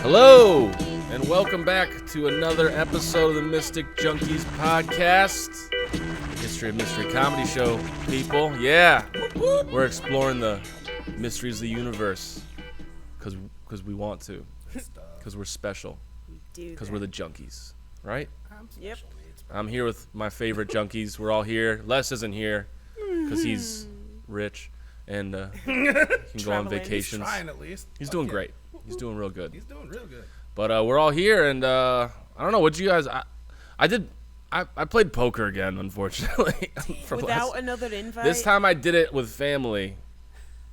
Hello, and welcome back to another episode of the Mystic Junkies podcast. History of Mystery Comedy Show, people. Yeah, we're exploring the mysteries of the universe because we want to, because we're special, because we're the Junkies, right? Yep. I'm here with my favorite Junkies. We're all here. Les isn't here because he's rich and can go on vacations. He's trying at least. He's doing great. He's doing real good. He's doing real good. But we're all here, and I don't know what you guys. I played poker again, unfortunately. Without another invite. This time I did it with family,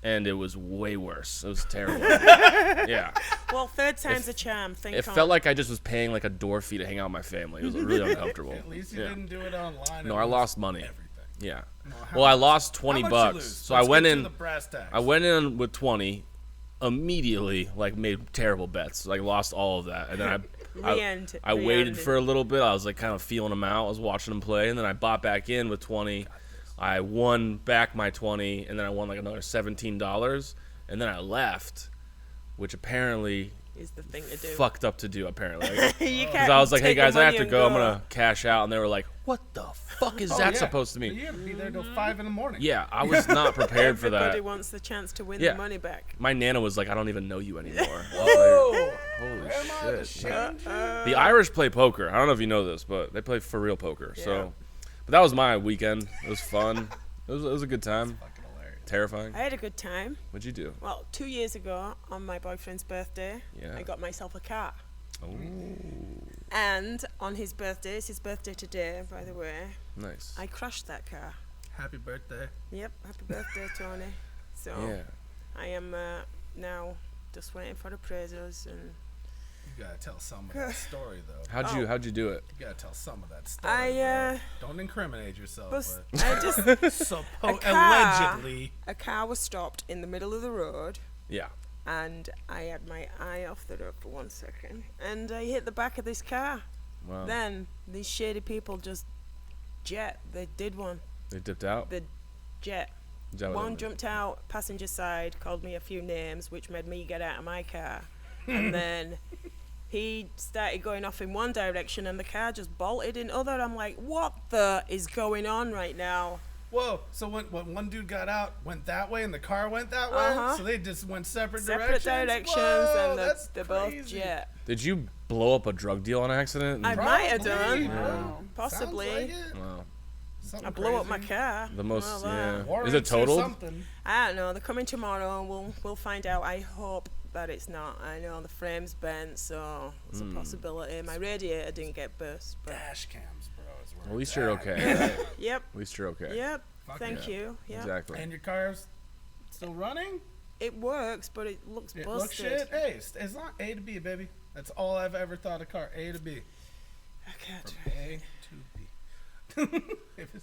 and it was way worse. It was terrible. Yeah. Well, third time's a charm. It felt like I just was paying like a door fee to hang out with my family. It was really uncomfortable. At least you didn't do it online. No, I lost money. Everything. Yeah. Well, I lost $20. So I went in. The brass tacks. I went in with 20. Immediately, like, made terrible bets. Like, lost all of that, and then I waited for a little bit. I was like kind of feeling them out. I was watching them play, and then I bought back in with 20. I won back my 20, and then I won like another $17, and then I left, which apparently is the thing to do. Fucked up to do apparently. Because I was like, hey guys, I have to go. I'm gonna cash out, and they were like, what the fuck is that supposed to mean? You have to be there till 5 a.m. Yeah, I was not prepared for that. Everybody wants the chance to win the money back. My Nana was like, I don't even know you anymore. Whoa! Holy shit. The Irish play poker. I don't know if you know this, but they play for real poker. Yeah. So, but that was my weekend. It was fun. It was a good time. Fucking hilarious. Terrifying. I had a good time. What'd you do? Well, 2 years ago, on my boyfriend's birthday, I got myself a car. Oh. And on his birthday, it's his birthday today, by the way. Nice. I crashed that car. Happy birthday. Yep, happy birthday, Tony. So I am now just waiting for appraisals and. You gotta tell some of that story though. How'd you do it? You gotta tell some of that story. Don't incriminate yourself. But I just allegedly a car was stopped in the middle of the road. Yeah. And I had my eye off the road for 1 second, and I hit the back of this car. Wow. Then these shady people just They did one. They dipped out. The jet. One jumped out passenger side, called me a few names, which made me get out of my car, and then he started going off in one direction, and the car just bolted in other. I'm like, what the is going on right now? Whoa, so when one dude got out, went that way, and the car went that way? So they just went separate directions? Separate directions, Whoa, and they're both jet. Did you blow up a drug deal on accident? I might have done. Yeah. Possibly. Sounds like it. Wow. Something I blew up my car. The most, Is Warrants it totaled? or something. I don't know. They're coming tomorrow, and we'll find out. I hope that it's not. I know the frame's bent, so it's a possibility. My radiator didn't get burst. But Dash cams, bro. Is where At least it's you're at. okay. Right? Yep. At least you're okay. Yep. Fuck Thank you. Yep. Exactly. And your car's still running? It works, but it looks It busted. looks shit. Hey, it's not A to B, baby. That's all I've ever thought a car. A to B. I can't. From A to B.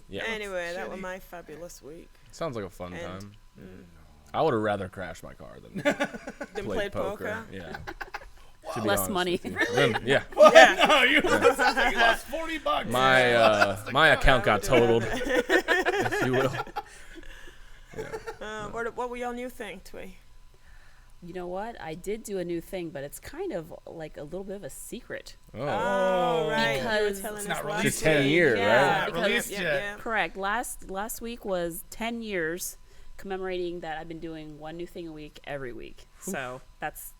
Yeah. Anyway, that shitty. was my fabulous week. Sounds like a fun And- time. I would have rather crashed my car than Then played played poker. Yeah. Less money. Yeah. What? No, you lost $40. My account got totaled, if you will. What were your new thing, Twee? You know what? I did do a new thing, but it's kind of like a little bit of a secret. Oh. Oh, right. Because you were telling it's us not last released It's 10 week. year, Yeah, right? because- Released yet. Yeah. Correct. Last week was 10 years commemorating that I've been doing one new thing a week every week. So that's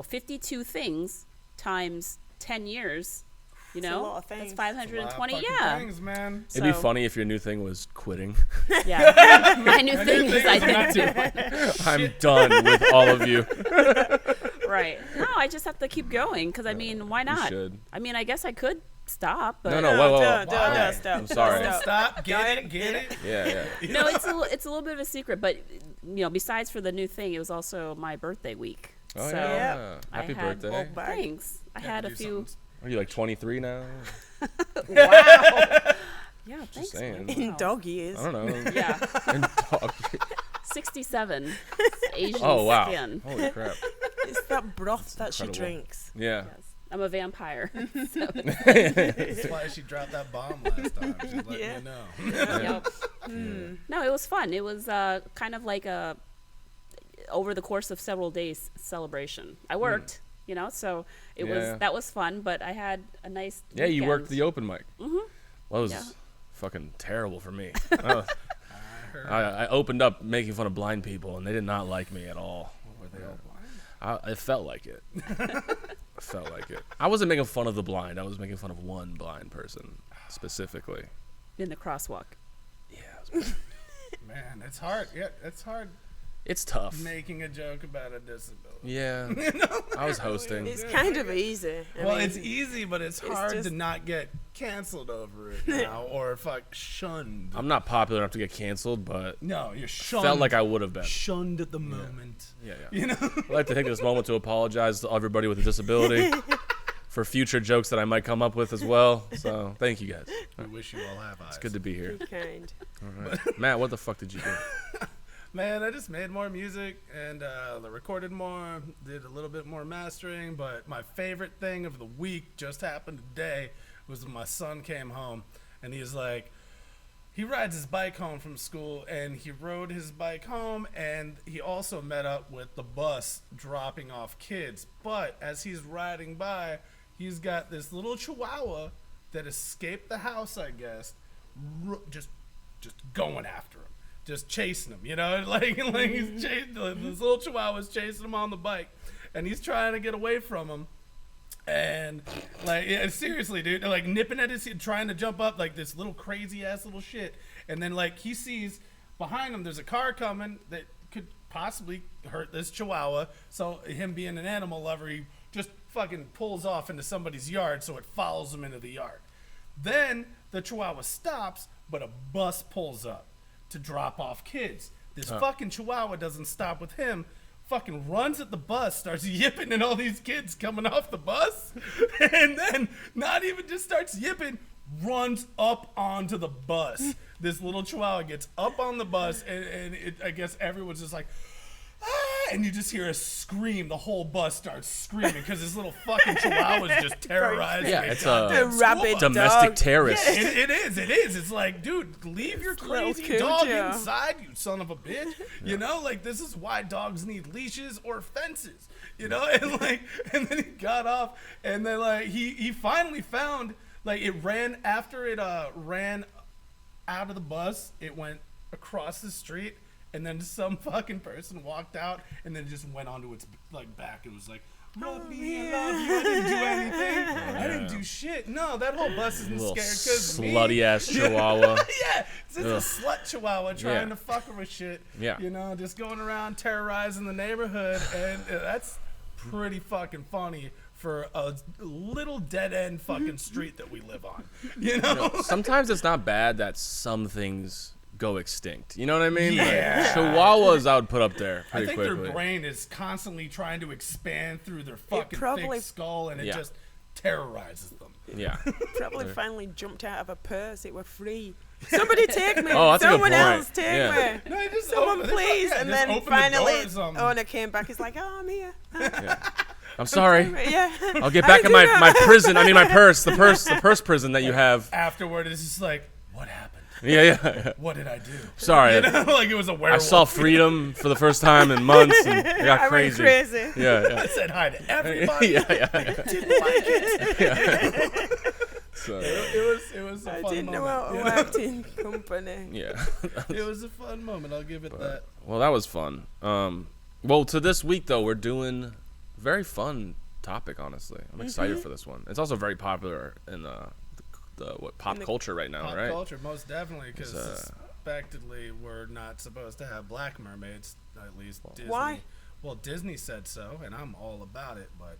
52 things times 10 years. You That's a know, lot of things. that's 520. That's a lot of Yeah. fucking things, man. It'd be So- funny if your new thing was quitting. Yeah. My new thing is I not didn't do it. I'm done with all of you. Right. No, I just have to keep going because I mean, why not? should. I mean, I guess I could stop, but No, whoa. Don't stop. I'm sorry. Stop. Stop. Get it. Yeah. no, it's a little bit of a secret. But besides for the new thing, it was also my birthday week. Oh, so yeah. I Happy had- birthday. Well, bye. Thanks. I had a few. Are you like 23 now? Wow. Yeah, thanks. saying. man. In Wow. dog years. I don't know. Yeah, And dog. 67. Asian Oh, wow. skin. Holy crap. It's that broth that she incredible. drinks. Yeah. Yes. I'm a vampire. So, That's why she dropped that bomb last time. She's letting Yeah. you know. yep. No, it was fun. It was kind of like a over the course of several days celebration. I worked, so that was fun, but I had a nice weekend. You worked the open mic. Mm-hmm. Well, it was fucking terrible for me. I opened up making fun of blind people, and they did not like me at all. Were they all blind? It felt like it. I wasn't making fun of the blind. I was making fun of one blind person specifically. In the crosswalk. Yeah. It was Man, it's hard. Yeah, it's hard. It's tough. Making a joke about a disability. Yeah. I was hosting. It's kind of easy. I mean, it's easy, but it's hard to not get canceled over it now or shunned. I'm not popular enough to get canceled, but no, you're shunned. Felt like I would have been. Shunned at the moment. Yeah. I'd like to take this moment to apologize to everybody with a disability for future jokes that I might come up with as well. So thank you guys. We wish you all have eyes. It's good to be here. Be kind. All right. Matt, what the fuck did you do? Man, I just made more music and recorded more, did a little bit more mastering, but my favorite thing of the week just happened today was when my son came home, and he's like, he rides his bike home from school, and he rode his bike home, and he also met up with the bus dropping off kids, but as he's riding by, he's got this little chihuahua that escaped the house, I guess, just going after him. Just chasing him, like he's chasing, this little chihuahua's chasing him on the bike, and he's trying to get away from him, and seriously, dude, nipping at his, trying to jump up, like this little crazy ass little shit, and then he sees behind him there's a car coming that could possibly hurt this chihuahua, so him being an animal lover, he just fucking pulls off into somebody's yard, so it follows him into the yard. Then the chihuahua stops, but a bus pulls up to drop off kids. This fucking chihuahua doesn't stop with him, fucking runs at the bus, starts yipping at all these kids coming off the bus, and then not even just starts yipping, runs up onto the bus. This little chihuahua gets up on the bus, and I guess everyone's just like, ah, and you just hear a scream. The whole bus starts screaming because this little fucking chihuahua is just terrorizing. Yeah, it's a rabid domestic dog. terrorist. Yeah, it is. It's like, dude, leave your crazy dog inside, you son of a bitch. This is why dogs need leashes or fences. And then he got off, and then he finally found, it ran after it ran out of the bus. It went across the street. And then some fucking person walked out and then just went onto its back and was like, love me, I love you. I didn't do anything. I didn't do shit. No, that whole bus isn't scared because slutty ass chihuahua. Yeah, it's a slut chihuahua trying to fuck her with shit. Yeah. Just going around terrorizing the neighborhood, and that's pretty fucking funny for a little dead end fucking street that we live on. Sometimes it's not bad that some things go extinct. You know what I mean? Yeah. Chihuahuas I would put up there pretty quickly. Their brain is constantly trying to expand through their fucking thick skull, and it just terrorizes them. Yeah. Probably finally jumped out of a purse. It were free. Somebody take me. Oh, that's a good Someone point. else take me. No, Someone please. And then finally, the owner came back. He's like, oh, I'm here. I'm sorry. Yeah. I'll get back in my prison. I mean, my purse. The purse prison that you have. Afterward, it's just like, what happened? Yeah. What did I do? Sorry. It was a werewolf. I saw freedom for the first time in months, and I got crazy. I went crazy. Yeah. I said hi to everybody. Yeah. Didn't like it. So, it was a fun I didn't know moment. how to act in company. yeah. It was a fun moment. I'll give it that. Well, that was fun. To this week though, we're doing a very fun topic. Honestly, I'm excited for this one. It's also very popular in the pop culture right now, Pop right? culture, most definitely, because suspectedly we're not supposed to have black mermaids, at least Disney. Why? Well, Disney said so, and I'm all about it, but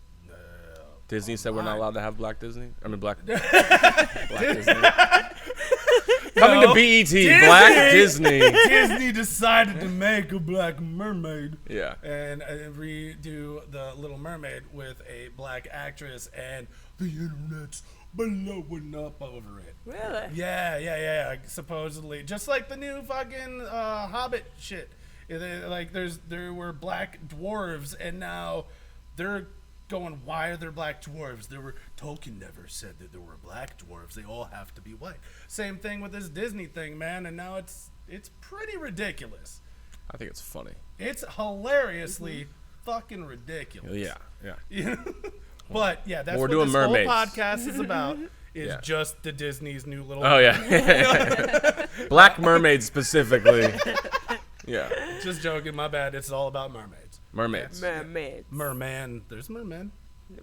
Disney said we're not allowed to have black Disney. I mean, black Disney. Coming to BET, Black Disney. Disney decided to make a black mermaid. Yeah. And redo the Little Mermaid with a black actress, and the internet's blowing up over it. Really? Yeah. Supposedly, just like the new fucking Hobbit shit. There were black dwarves, and now they're going, why are there black dwarves? Tolkien never said that there were black dwarves. They all have to be white. Same thing with this Disney thing, man. And now it's pretty ridiculous. I think it's funny. It's hilariously fucking ridiculous. Yeah. But yeah, that's Well, we're what doing this Mermaids. whole podcast is about. Is Yeah. just the Disney's new little. Oh yeah. Black Mermaids specifically. Yeah. Just joking. My bad. It's all about mermaids. Mermaids. Mermaids. Merman. There's merman.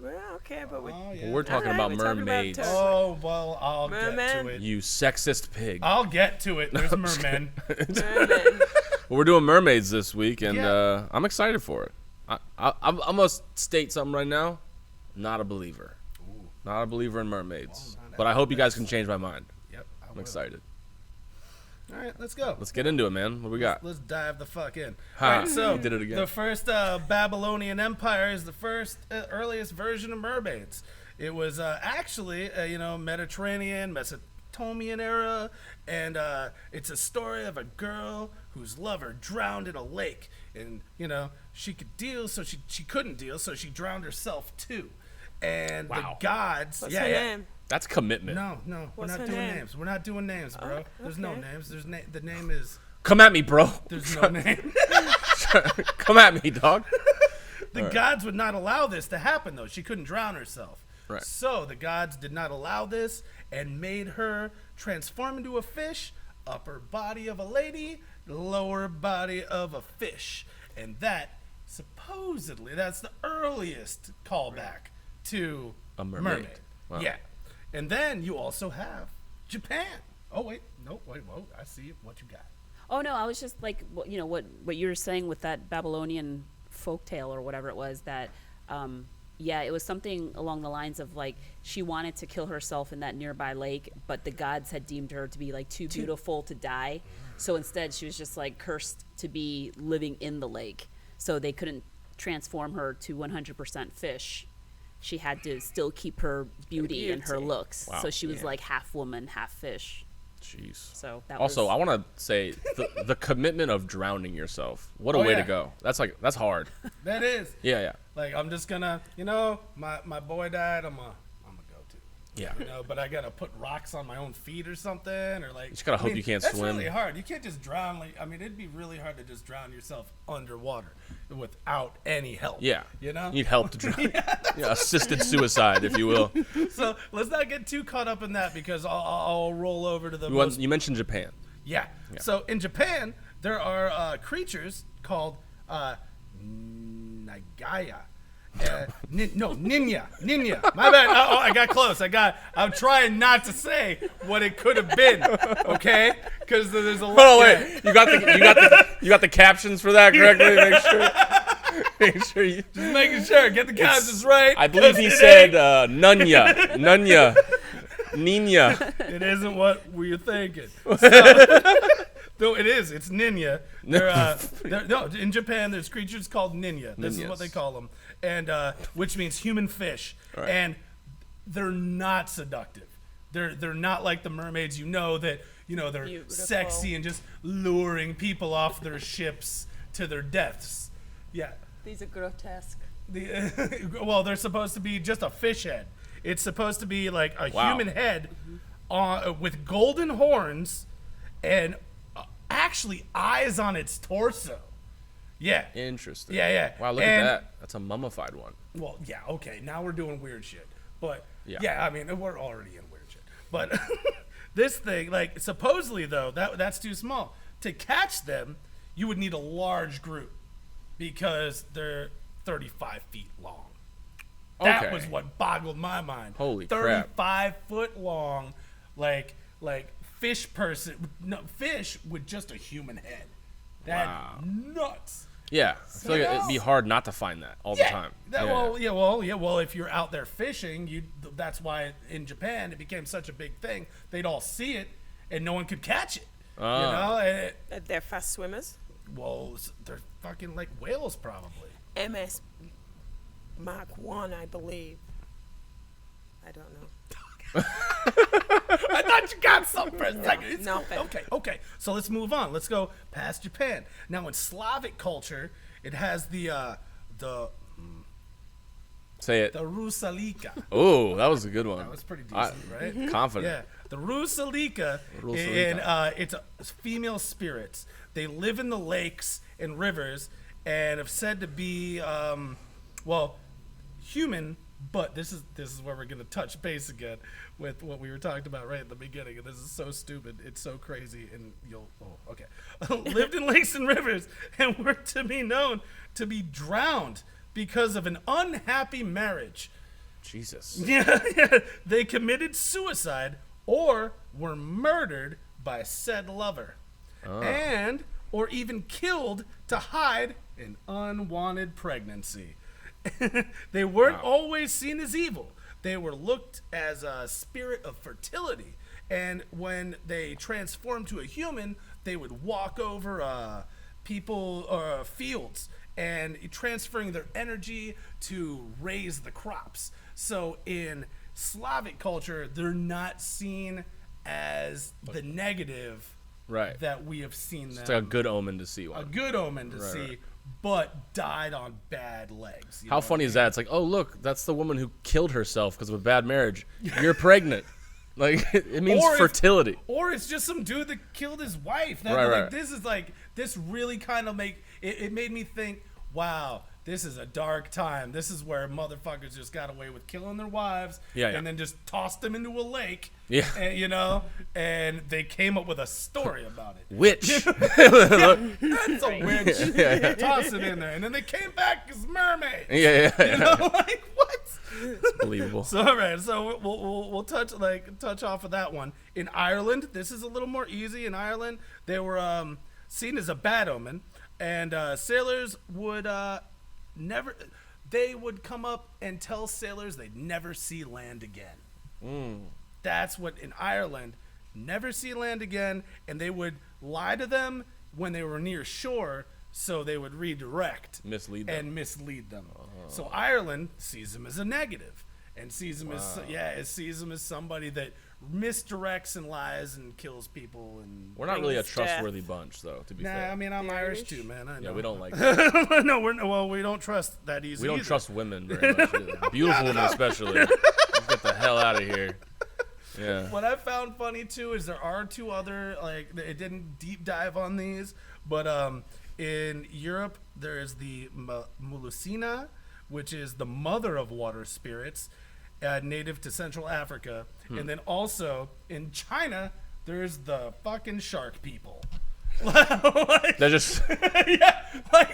Well, okay, but we. Oh yeah. Well, we're talking Alright, about we're talking about mermaids. turtles. Oh well, I'll get Merman. to it. You sexist pig. I'll get to it. There's mermen. Merman. Well, we're doing mermaids this week, and Yeah. I'm excited for it. I'm gonna state something right now. Not a believer. Ooh. Not a believer in mermaids. Well, not But I hope you guys that's- can change my mind. Yep. I'm excited. All right, let's go. Let's get into it, man. What we got? Let's dive the fuck in. Ha, All right, so you did it again. the first Babylonian Empire is the first earliest version of mermaids. It was actually Mediterranean, Mesopotamian era, and it's a story of a girl whose lover drowned in a lake, and she could deal, so she couldn't deal, so she drowned herself too. And Wow. the gods, What's yeah, her yeah. name? That's commitment. No, we're What's not her doing name? names. We're not doing names, bro. Oh, There's no okay. names. The name is. Come at me, bro. There's no name. Come at me, dog. The gods would not allow this to happen, though. She couldn't drown herself. Right. So the gods did not allow this and made her transform into a fish, upper body of a lady, lower body of a fish. And that, supposedly, that's the earliest callback to A mermaid. Wow. Yeah. And then you also have Japan. Oh, wait. No, whoa. I see what you got. Oh no, I was just like, what you were saying with that Babylonian folktale or whatever it was that, it was something along the lines of like she wanted to kill herself in that nearby lake, but the gods had deemed her to be like too beautiful to die, so instead she was just like cursed to be living in the lake, so they couldn't transform her to 100% fish. She had to still keep her beauty and her Beauty. looks, Wow. so she was like half woman, half fish. Jeez. So that Also, was, I want to say the commitment of drowning yourself. What a Oh, way yeah. to go. That's hard. That is. Yeah. Like, I'm just gonna, my boy died, I'm gonna go to. Yeah. But I gotta put rocks on my own feet or something, or like. just gotta hope you can't that's swim. That's really hard. You can't just drown. It'd be really hard to just drown yourself underwater without any help. Yeah. You Need help to drown. Yeah, assisted suicide, if you will. So let's not get too caught up in that because I'll roll over to the. You mentioned Japan. Yeah. So in Japan, there are creatures called Nagaya. Ninya. My bad. I got close. I'm trying not to say what it could have been. Okay? Because there's a lot. Oh wait, you got the captions for that correctly. Make sure you. Just making sure. Get the captions right. I believe he said Nunya, Nina. It isn't what we were thinking. Though it is. It's Ninya. No, in Japan, there's creatures called Ninya. This is what they call them, and which means human fish. Right. And they're not seductive. They're not like the mermaids. They're Beautiful. sexy and just luring people off their ships to their deaths. Yeah. These are grotesque. Well, they're supposed to be just a fish head. It's supposed to be like a Wow. human head with golden horns and actually eyes on its torso. Yeah. Interesting. Yeah. Wow, look at that. That's a mummified one. Well, yeah, okay. Now we're doing weird shit. But, Yeah. I mean, we're already in weird shit. But this thing, like, supposedly, though, that's too small. To catch them, you would need a large group because they're 35 feet long. That Okay. was what boggled my mind. Holy crap. 35-foot long, like fish with just a human head. That's Wow. nuts. Yeah, I feel like it'd be hard not to find that all the time. Well, if you're out there fishing, that's why in Japan it became such a big thing. They'd all see it, and no one could catch it. They're fast swimmers. Well, they're fucking like whales, probably. MS Mark 1, I believe. I don't know. I thought you got something for a second. It's nothing. Okay. So let's move on. Let's go past Japan. Now, in Slavic culture, it has the Say it. The Rusalika. Oh, that was a good one. That was pretty decent, right? Confident. Yeah. The Rusalika, it's female spirits. They live in the lakes and rivers and have said to be, human, but this is where we're going to touch base again with what we were talking about right at the beginning. And this is so stupid. It's so crazy. And lived in lakes and rivers and were to be known to be drowned because of an unhappy marriage. Jesus. Yeah, they committed suicide or were murdered by said lover, and or even killed to hide an unwanted pregnancy. They weren't always seen as evil. They were looked as a spirit of fertility, and when they transformed to a human, they would walk over people or fields and transferring their energy to raise the crops. So in Slavic culture, they're not seen as the negative that we have seen them. It's like a good omen to see one. A good omen to see, but died on bad legs. How funny is that? It's like, oh, look, that's the woman who killed herself because of a bad marriage. You're pregnant. Like, it means fertility. Or it's just some dude that killed his wife. This really kind of it made me think, wow, this is a dark time. This is where motherfuckers just got away with killing their wives and then just tossed them into a lake. Yeah. And, and they came up with a story about it. Witch. That's a witch. Yeah. Toss it in there. And then they came back as mermaids. Yeah. What? It's believable. So, all right. So we'll touch off of that one. In Ireland, this is a little more easy. In Ireland, they were seen as a bad omen. And sailors would they would come up and tell sailors they'd never see land again. That's what in Ireland, never see land again, and they would lie to them when they were near shore, so they would redirect, mislead them. So Ireland sees them as a negative, and sees them as somebody that misdirects and lies and kills people. And we're not really a trustworthy bunch, though. To be fair. I mean, I'm Irish too, man. I know. Yeah, we don't like that. No, we don't trust that easy. We don't either. trust women very much. Beautiful women, especially. Let's get the hell out of here. Yeah. What I found funny too is there are two other, it didn't deep dive on these, but in Europe there is the Melusina, which is the mother of water spirits, native to Central Africa, and then also in China there's the fucking shark people. They're just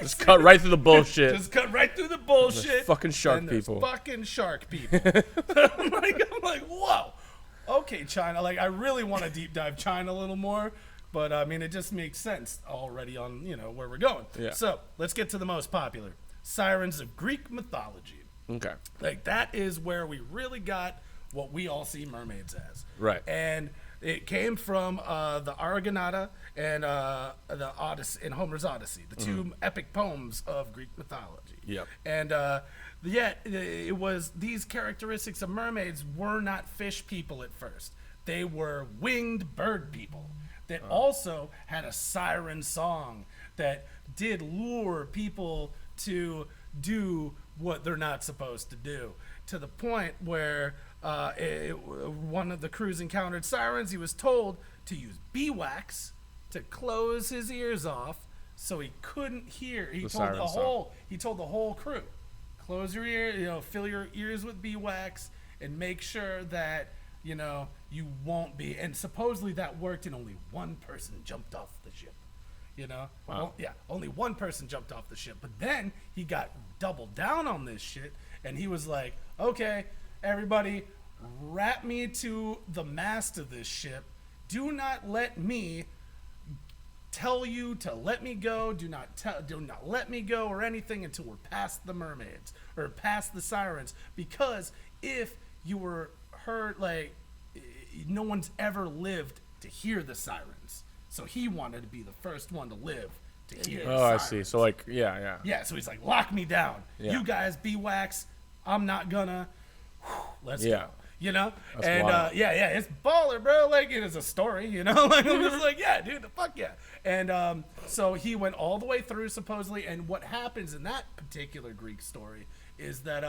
just cut right through the bullshit. Just cut right through the bullshit. There's fucking shark people. Fucking shark people. I'm like, whoa. Okay, China. I really want to deep dive China a little more, but I mean, it just makes sense already on where we're going. Yeah. So let's get to the most popular sirens of Greek mythology. Okay. That is where we really got what we all see mermaids as. Right. And it came from the Argonauta and the Odyssey, in Homer's Odyssey, the two epic poems of Greek mythology. Yep. And it was these characteristics of mermaids were not fish people at first. They were winged bird people that also had a siren song that did lure people to do what they're not supposed to do, to the point where one of the crews encountered sirens. He was told to use beeswax to close his ears off so he couldn't hear. He told the whole crew, close your ear, fill your ears with beeswax and make sure that you won't be. And supposedly that worked, and only one person jumped off the ship. Wow. Well, yeah, only one person jumped off the ship. But then he got doubled down on this shit, and he was like, okay, everybody, wrap me to the mast of this ship. Do not let me tell you to let me go. Do not let me go or anything until we're past the mermaids or past the sirens. Because if you were heard, no one's ever lived to hear the sirens. So he wanted to be the first one to live to hear the sirens. I see. So yeah. Yeah, so he's like, lock me down. Yeah. You guys beeswax. I'm not gonna. Let's go. you know? That's and wild. yeah, it's baller, bro. Like, it is a story, you know? Like, I'm just like, yeah, dude, fuck yeah. And so he went all the way through, supposedly, and what happens in that particular Greek story is that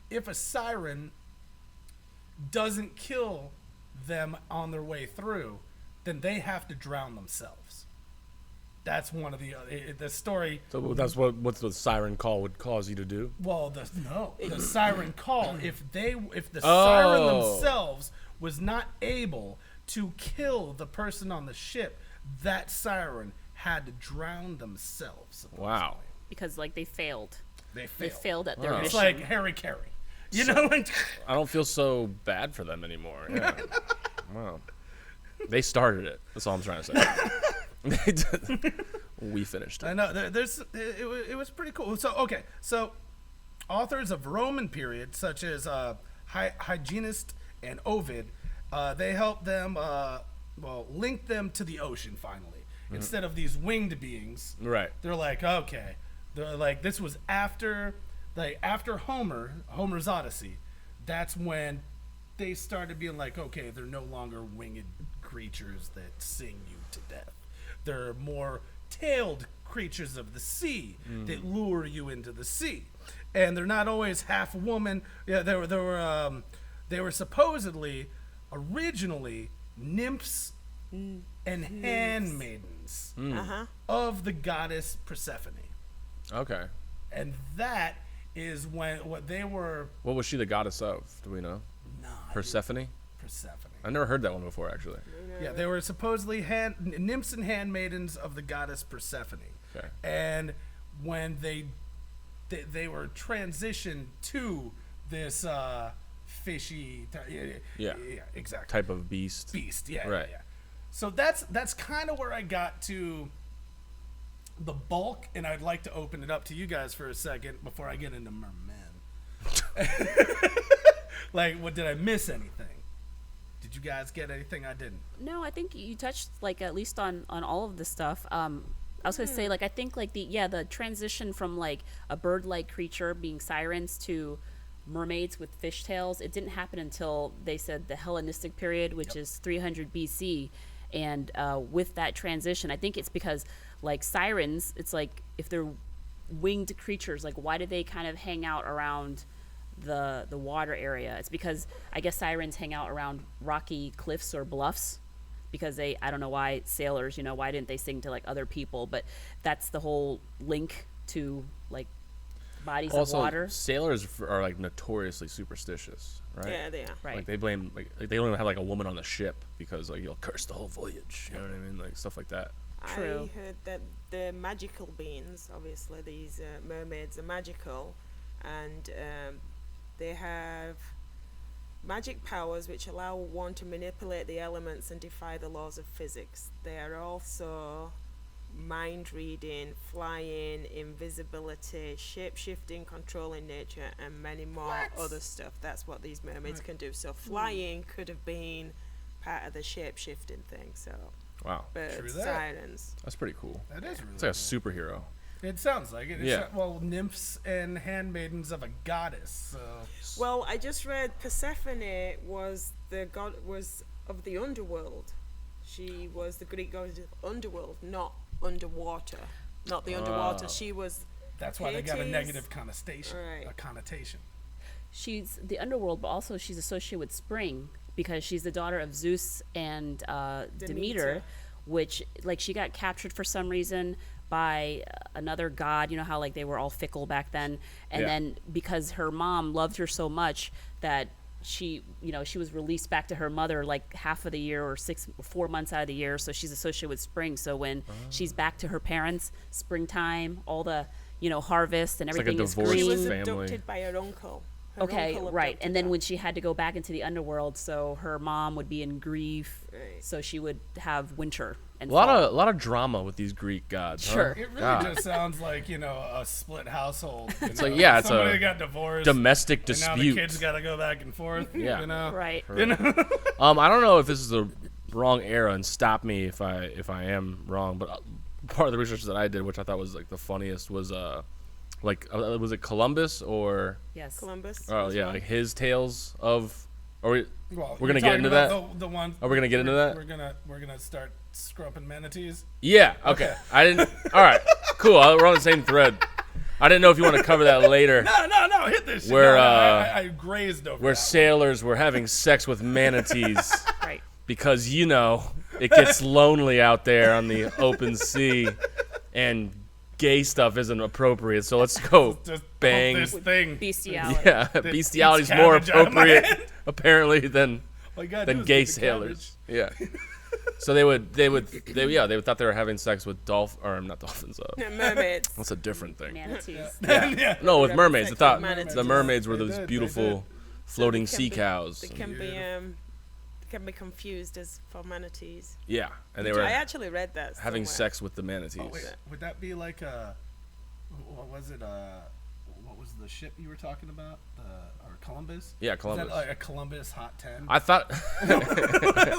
if a siren doesn't kill them on their way through, then they have to drown themselves. That's one of the story. So that's what the siren call would cause you to do? Well, the siren call, if the siren themselves was not able to kill the person on the ship, that siren had to drown themselves. Supposedly. Wow. Because like they failed. They They failed at their Wow. It's mission. like Harry Carey. You know, like I don't feel so bad for them anymore. Yeah. Wow. They started it. That's all I'm trying to say. We finished it. I know it was pretty cool. So okay, so authors of Roman period such as Hyginus and Ovid, they helped them link them to the ocean finally. Instead of these winged beings, Right. they're like, okay, they're like, this was after Homer's Odyssey. That's when they started being like, okay, they're no longer winged creatures that sing you to death. They're more tailed creatures of the sea that lure you into the sea, and they're not always half woman. Yeah, they were supposedly originally nymphs and handmaidens of the goddess Persephone, Okay. and that is what they were. What was she the goddess of? Do we know? Persephone? Persephone. I've never heard that one before, actually. Yeah, they were supposedly nymphs and handmaidens of the goddess Persephone. Okay. And when they were transitioned to this fishy, Yeah. exactly, Type of beast. yeah, Right. yeah. So that's kind of where I got to the bulk, and I'd like to open it up to you guys for a second before I get into mermen. Like, what, did I miss anything? Did you guys get anything I didn't? No, I think you touched like at least on all of the stuff. I was gonna say like I think like the transition from like a bird-like creature being sirens to mermaids with fishtails. It didn't happen until they said the Hellenistic period, which is 300 BC. And with that transition, I think it's because like sirens, it's like if they're winged creatures, like why do they kind of hang out around the water area? It's because I guess sirens hang out around rocky cliffs or bluffs, because I don't know why sailors, why didn't they sing to like other people? But that's the whole link to like bodies Also, of water. sailors are like notoriously superstitious, right? Yeah, they are. Right. Like they blame, like they don't even have like a woman on the ship because like you'll curse the whole voyage. You know what I mean? Like stuff like that. True. I heard that the magical beings, obviously these mermaids are magical, and they have magic powers which allow one to manipulate the elements and defy the laws of physics. They are also mind reading, flying, invisibility, shape shifting, controlling nature, and many more other stuff. That's what these mermaids can do. So flying could have been part of the shape shifting thing. So Wow. birds, True that. sirens. That's pretty cool. That is really It's like a superhero. It sounds like it. Yeah. Well, nymphs and handmaidens of a goddess. So Well, I just read Persephone was the god of the underworld. She was the Greek goddess of underworld, not underwater. Not the underwater. She was. that's why they got a Hades. negative connotation. Right. A connotation. She's the underworld, but also she's associated with spring because she's the daughter of Zeus and Demeter, Demeter. which like she got captured for some reason by another god. You know how like they were all fickle back then, and Yeah. then because her mom loved her so much that she was released back to her mother like half of the year or 4 months out of the year. So she's associated with spring. So when she's back to her parents, springtime, all the harvest and It's like a everything is divorced She green. was family. abducted by her uncle. Her Okay, uncle right. abducted And then her. when she had to go back into the underworld, so her mom would be in grief, Right. so she would have winter and A lot fall. of drama with these Greek gods. huh? Sure. It really God. just sounds like a split household. It's like, yeah, it's somebody a got divorced. Domestic and now the dispute. kids got to go back and forth. Yeah. Right. You know? I don't know if this is the wrong era, and stop me if I am wrong. But part of the research that I did, which I thought was like the funniest, was was it Columbus or Yes. Columbus. oh was yeah, one. like his tales of Are we? Well, We're you're gonna get talking into about that? The one. Are we gonna get into that? We're gonna start scrumping manatees. Yeah. Okay. I didn't. All right. Cool. We're on the same thread. I didn't know if you want to cover that later. No, hit this shit. Where, I grazed over Where that. sailors were having sex with manatees Right. because it gets lonely out there on the open sea, and gay stuff isn't appropriate. So let's go Just bang. this thing. Bestiality. Yeah, bestiality is more cabbage out of my appropriate hand. apparently than All you gotta do is gay get the sailors. Yeah. So they thought they were having sex with not dolphins. Mermaids. That's a different thing. Manatees. cabbage. Yeah. No, with Having mermaids. They sex thought with manatees. the mermaids were They those did, they beautiful floting sea cows. They can be confused as for manatees. Yeah, and they I were actually read that. having somewhere. sex with the manatees. Oh, wait, would that be like what was it? What was the ship you were talking about? Or Columbus? Yeah, Is Columbus. that like a Columbus Hot 10? I thought.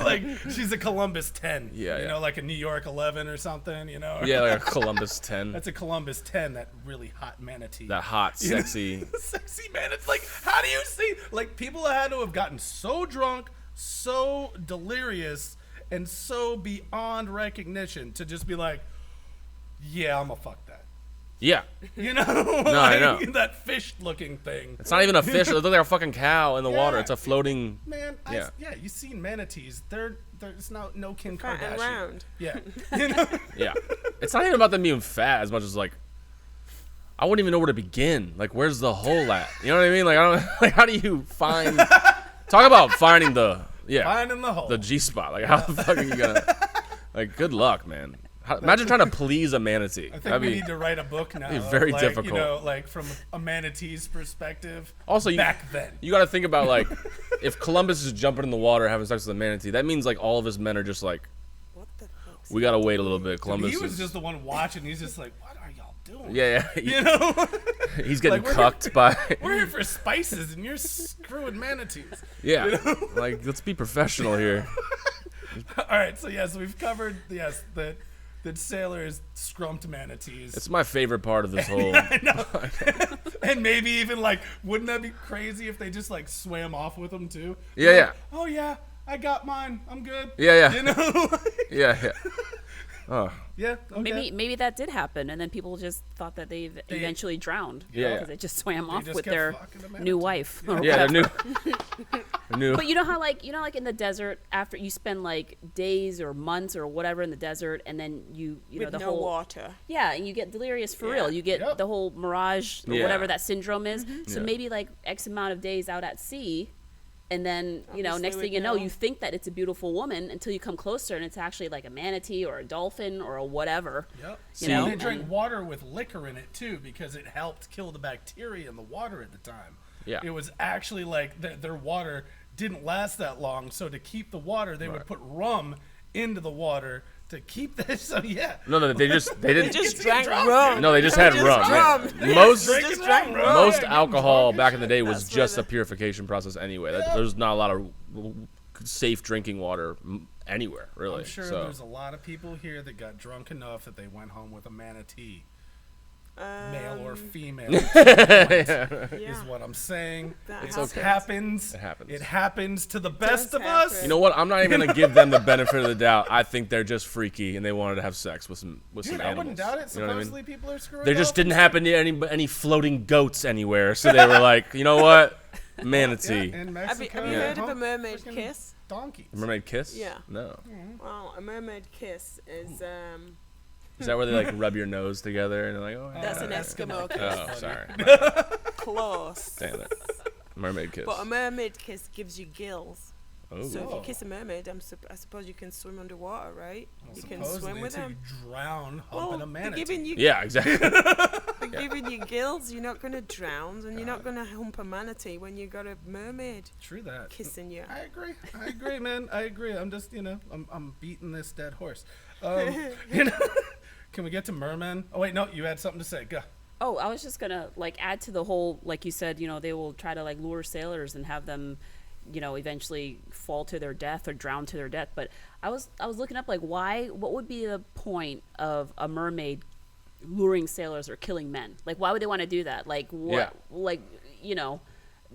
Like she's a Columbus 10. Yeah, You yeah. know, like a New York 11 or something. You know. Yeah, like a Columbus 10. That's a Columbus 10. That really hot manatee. That hot, You know? sexy. Sexy man. It's like, how do you see? Like, people had to have gotten so drunk, so delirious, and so beyond recognition to just be like, yeah, I'm gonna fuck that. Yeah. You know? No, I know. That fish-looking thing. It's not even a fish. It looks like a fucking cow in the water. Yeah. It's a floating. Man, Yeah. you've seen manatees. There's no Kim Fat Kardashian. and round. Yeah. You know? Yeah. It's not even about them being fat as much as like, I wouldn't even know where to begin. Like, where's the hole at? You know what I mean? Like, I don't. Like, how do you find? Talk about finding the Finding the hole. the G spot. Like, how the fuck are you gonna? Like, good luck, man. Imagine trying to please a manatee. I think we need to write a book now. be very like, difficult. You know, like from a manatee's perspective. Also, back then. You got to think about like, if Columbus is jumping in the water having sex with a manatee, that means like all of his men are just like, What the fuck? we gotta wait a little bit. Columbus. He was is, just the one watching. He's just like, what are y'all doing? yeah. You know? He's getting Like, cucked by. We're here for spices, and you're screwing manatees. Yeah. Like, let's be professional here. All right, so yes, we've covered that sailors scrumped manatees. It's my favorite part of this whole. I know. And maybe even like, wouldn't that be crazy if they just like swam off with them too? Yeah, Like, yeah. Oh yeah, I got mine. I'm good. Yeah. You know? Yeah. Oh. Yeah. Okay. Maybe that did happen, and then people just thought that they eventually drowned. Yeah. Because they just swam off just with kept their fucking the new manatee. wife. or Yeah, they're whatever. new. But you know how like in the desert, after you spend like days or months or whatever in the desert, and then you know With the no whole water. yeah, and you get delirious for Yeah. real. You get Yep. the whole mirage or Yeah. whatever that syndrome is. So Yeah. maybe like X amount of days out at sea, and then Obviously next thing we'd you know, know. you think that it's a beautiful woman until you come closer and it's actually like a manatee or a dolphin or a whatever. Yep. You know? They drank water with liquor in it too because it helped kill the bacteria in the water at the time. Yeah. It was actually like their water didn't last that long, so to keep the water, they would Right. put rum into the water to keep this. So yeah. No, they didn't. Just drank drunk. rum. No, they just had Just rum. rum. Yeah. Most Drinking Just drank rum. rum. most Yeah, getting alcohol drunk back and in the shit. day was That's where just a the- purification process anyway. Yeah. There's not a lot of safe drinking water anywhere, really. I'm sure so. there's a lot of people here that got drunk enough that they went home with a manatee, male or female. Yeah. Is what I'm saying. That It happens. happens. It happens. It happens to the best does of us. happen. You know what? I'm not even gonna give them the benefit of the doubt. I think they're just freaky and they wanted to have sex with some Dude, animals. I wouldn't doubt it. You know what I mean? Supposedly people are screwing There just off didn't and happen to any floating goats anywhere, so they were like, you know what, stuff. manatee. Yeah, in Have you Mexico, heard of a hump mermaid freaking kiss? Donkeys. Mermaid kiss? Yeah. No. Well, a mermaid kiss is Is that where they like rub your nose together and they're like, oh, yeah. that's an Eskimo kiss. Oh, sorry. Close. Damn it. Mermaid kiss. But a mermaid kiss gives you gills. Oh. So if you Oh. kiss a mermaid, I suppose you can swim underwater, right? Well, You can supposedly swim with until them. you drown Well, humping a they're manatee. giving you Yeah, exactly. they're giving you gills. You're not going to drown, and you're not going to hump a manatee when you got a mermaid True that. kissing you. I agree, man. I agree. I'm just, I'm beating this dead horse. Can we get to mermen? Oh wait, no, you had something to say. Go. Oh, I was just gonna like add to the whole, like you said, they will try to like lure sailors and have them, eventually fall to their death or drown to their death. But I was looking up like what would be the point of a mermaid luring sailors or killing men? Like why would they want to do that? Like what? Yeah. Like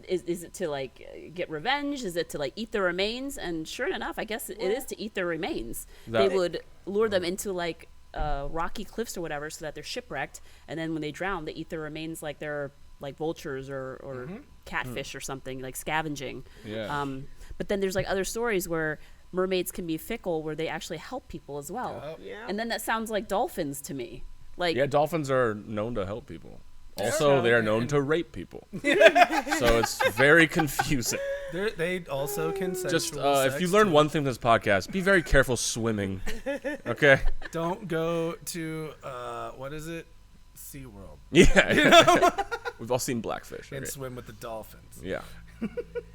is it to like get revenge? Is it to like eat the remains? And sure enough, I guess it is to eat their remains. They would lure them into like rocky cliffs or whatever, so that they're shipwrecked, and then when they drown, they eat their remains like they're like vultures or catfish or something, like scavenging. Yeah. But then there's like other stories where mermaids can be fickle, where they actually help people as well. Yeah. And then that sounds like dolphins to me. Like, Yeah, dolphins are known to help people. Also, they are known to rape people. So it's very confusing. They also can Just if you learn one thing from this podcast, be very careful swimming. Okay? don't go to what is it? SeaWorld. Yeah. We've all seen Blackfish. And Okay? swim with the dolphins. Yeah.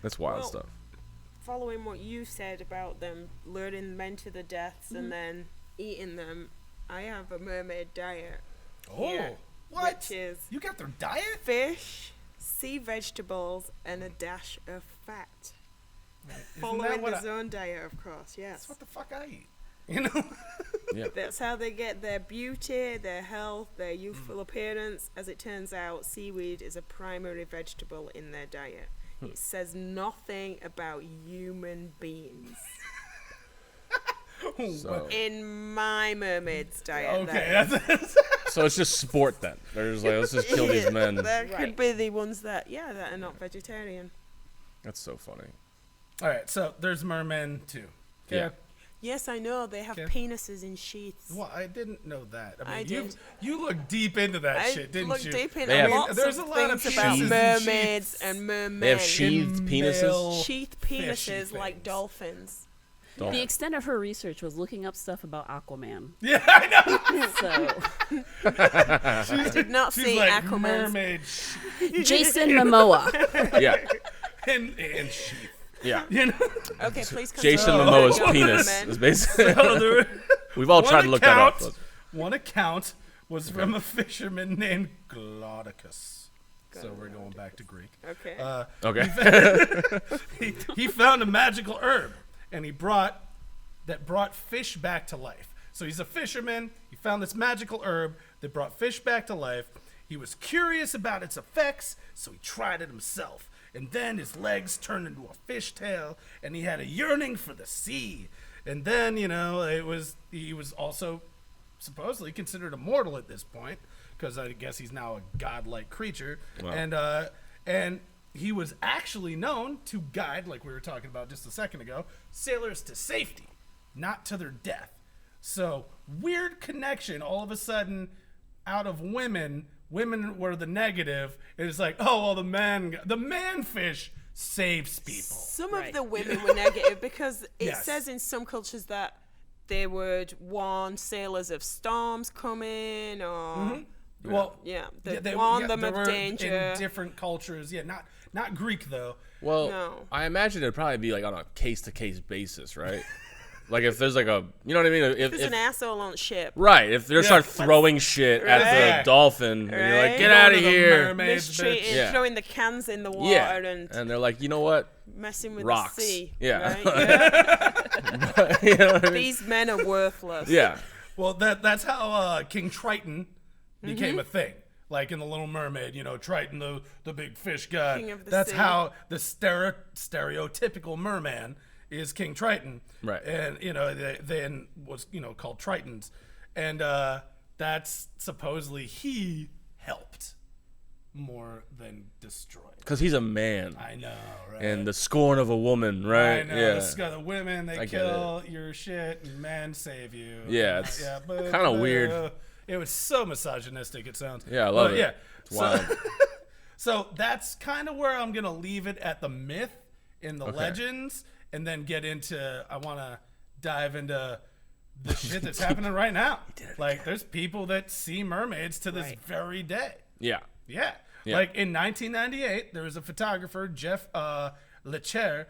That's wild Well, stuff. Following what you said about them luring men to the deaths and then eating them, I have a mermaid diet. Oh, here, what? Which is You got their diet? fish, sea vegetables, and a dash of fat. Isn't that Following what the I- zone diet, of course, That's yes. what the fuck I eat. You know? Yeah. That's how they get their beauty, their health, their youthful appearance. As it turns out, seaweed is a primary vegetable in their diet. It says nothing about human beings. So, In my mermaid's diet. Okay, that that's so it's just sport then. They're just like, let's just kill these men. There Right. could be the ones that are not vegetarian. That's so funny. all right. So there's mermen too. Okay. Yeah. Yes, I know. They have Okay. penises in sheaths. Well, I didn't know that. I mean, I you did. you look deep into that I shit, didn't looked you? deep into They have- lots There's of a lot of things about penises in mermaids sheaths. and mermen. They have sheathed penises. male sheath fishy penises like things. dolphins. Dolphin. the extent of her research was looking up stuff about Aquaman. Yeah, I know. So I did not She's see like Aquaman's. mermaid Jason Momoa. Yeah. and sheath. Yeah. You know. Okay, please continue. Jason Oh, Momoa's God, penis mermen. is basically. So there- We've all tried to look that up. One account was from a fisherman named Glaucus. So we're going back to Greek. Okay. Okay. He found a magical herb, and he brought fish back to life. So he's a fisherman. He found this magical herb that brought fish back to life. He was curious about its effects, so he tried it himself. And then his legs turned into a fishtail, and he had a yearning for the sea. And then, he was also supposedly considered immortal at this point, because I guess he's now a godlike creature. Wow. And he was actually known to guide, like we were talking about just a second ago, sailors to safety, not to their death. So, weird connection. All of a sudden, out of women were the negative. It's like, oh, well, the man fish saves people. Some Right. of the women were negative because it Yes. says in some cultures that they would warn sailors of storms coming or Well, yeah, yeah, they warn them there of were danger. in different cultures. Yeah, not Greek though. Well, No. I imagine it'd probably be like on a case-to-case basis, right? Like if there's like a, you know what I mean? There's an asshole on ship. Right, if they start throwing shit at Right. the dolphin, and you're like, Right. get out of One the here. mermaids, Mistreating, bitch. Yeah. throwing the cans in the water Yeah, and they're like, you know what? messing with Rocks. the sea. Yeah. Right? Yeah. You know what I mean? These men are worthless. Yeah. Well, that's how King Triton became a thing. Like in the Little Mermaid, Triton, the big fish god. King of the that's sea. how the stereotypical merman is King Triton. Right. And they then was called Tritons, and that's supposedly he helped more than destroyed. Because he's a man. I know, right? And the scorn of a woman, right? I know. Yeah. The women, they I get kill your shit, and men save you. Yeah, it's but kinda weird. It was so misogynistic. It sounds. Yeah, I love But it. Yeah, It's wild. So that's kind of where I'm gonna leave it at the myth in the legends, and then get into. I want to dive into the shit that's happening right now. Like, there's people that see mermaids to this very day. Yeah. Yeah. Yeah. Like in 1998, there was a photographer, Jeff Lecher.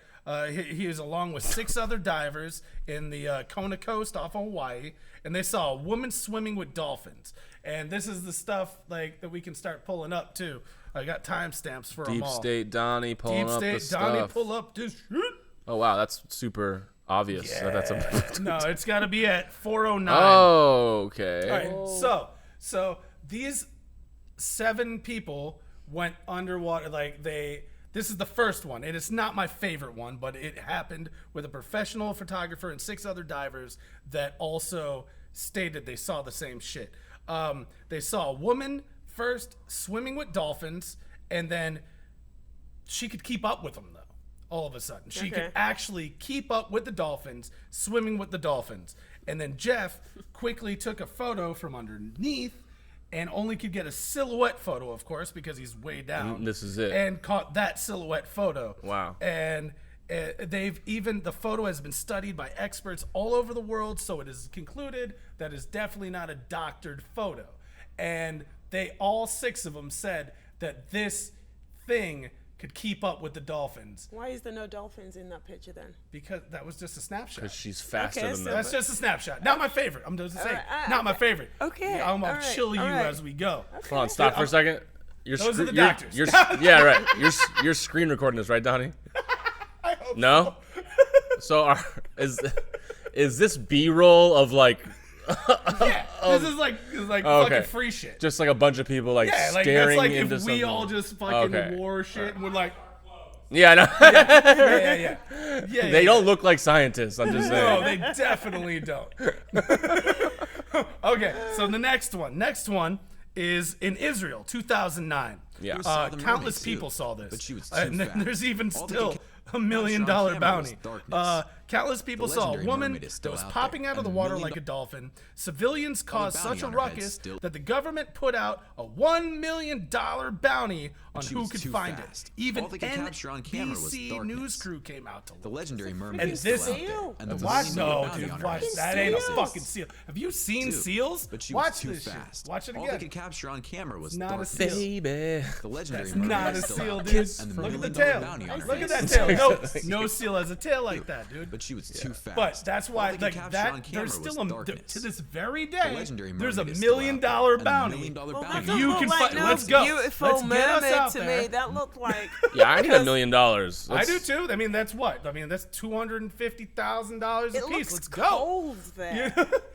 He was along with 6 other divers in the Kona coast off of Hawaii, and they saw a woman swimming with dolphins. And this is the stuff like that we can start pulling up too. I got timestamps for them Deep all. State Donnie pulling Deep up the State Donnie, stuff. pull up this shit. Oh, wow. That's super obvious. That's a... No, it's got to be at 4:09. Oh, okay. All right, so these 7 people went underwater. Like they This is the first one, and it's not my favorite one, but it happened with a professional photographer and 6 other divers that also stated they saw the same shit. They saw a woman first swimming with dolphins, and then she could keep up with them, though, all of a sudden. She could actually keep up with the dolphins, swimming with the dolphins. And then Jeff quickly took a photo from underneath and only could get a silhouette photo, of course, because he's way down. And this is it. And caught that silhouette photo. Wow. And the photo has been studied by experts all over the world, so it is concluded that it's definitely not a doctored photo. And all 6 of them said that this thing could keep up with the dolphins. Why is there no dolphins in that picture then? Because that was just a snapshot. Because she's faster Okay, than so them. That's just a snapshot. Not my favorite. I'm just saying. right, Not my favorite. Okay, Yeah, I'm gonna all right, chill you all right. as we go. Hold on, stop for a second. Those are the doctors. Yeah, right. You're screen recording this, right, Donnie? I hope No? So is this B-roll of like Yeah, this is like fucking free shit. just like a bunch of people like Yeah, like staring that's like into if something? we all just fucking Okay. wore shit and we're like, Yeah, I know. yeah. They don't look like scientists. I'm just saying. No, they definitely don't. Okay, so the next one is in Israel, 2009. Yeah. We saw the Countless mermaids, too, people saw this. but she was too And then fat. there's even All they still could $1 million camera was bounty. darkness. Countless people The saw a legendary woman mermaid is that still was out popping there, out of the and water $1 like a dolphin. Civilians caused bounty such a on her head ruckus still- that the government put out a $1 million bounty on she who was could too find fast. it. Even All they could capture on camera was NBC darkness. news crew came out to The look. legendary mermaid And is this still out there, seal. and the What? $1 million No, bounty dude, on her watch head that. still Ain't a out there. fucking seal. Have you seen Dude, seals? But she Watch was too this fast. shit. Watch it All again. they could capture on camera was Not a darkness. seal. Baby. The legendary That's mermaid not a is still seal, out dude. there, and the Look $1 at the million tail. bounty on her Look at head that still tail. out there. No seal has a tail like that, dude. But she was too fast. But that's why, All they like could capture that, on camera there's was still darkness. to this very The day, legendary there's a mermaid $1 is still million out there, and the bounty. $1 million Well, bounty. that If don't you look can like find, no let's go. beautiful Let's get us mermaid out to there. me. That looked like. Yeah, I need $1 million. I do too. I mean, that's what. I mean, that's $250,000 It a piece. looks Let's go. cold there.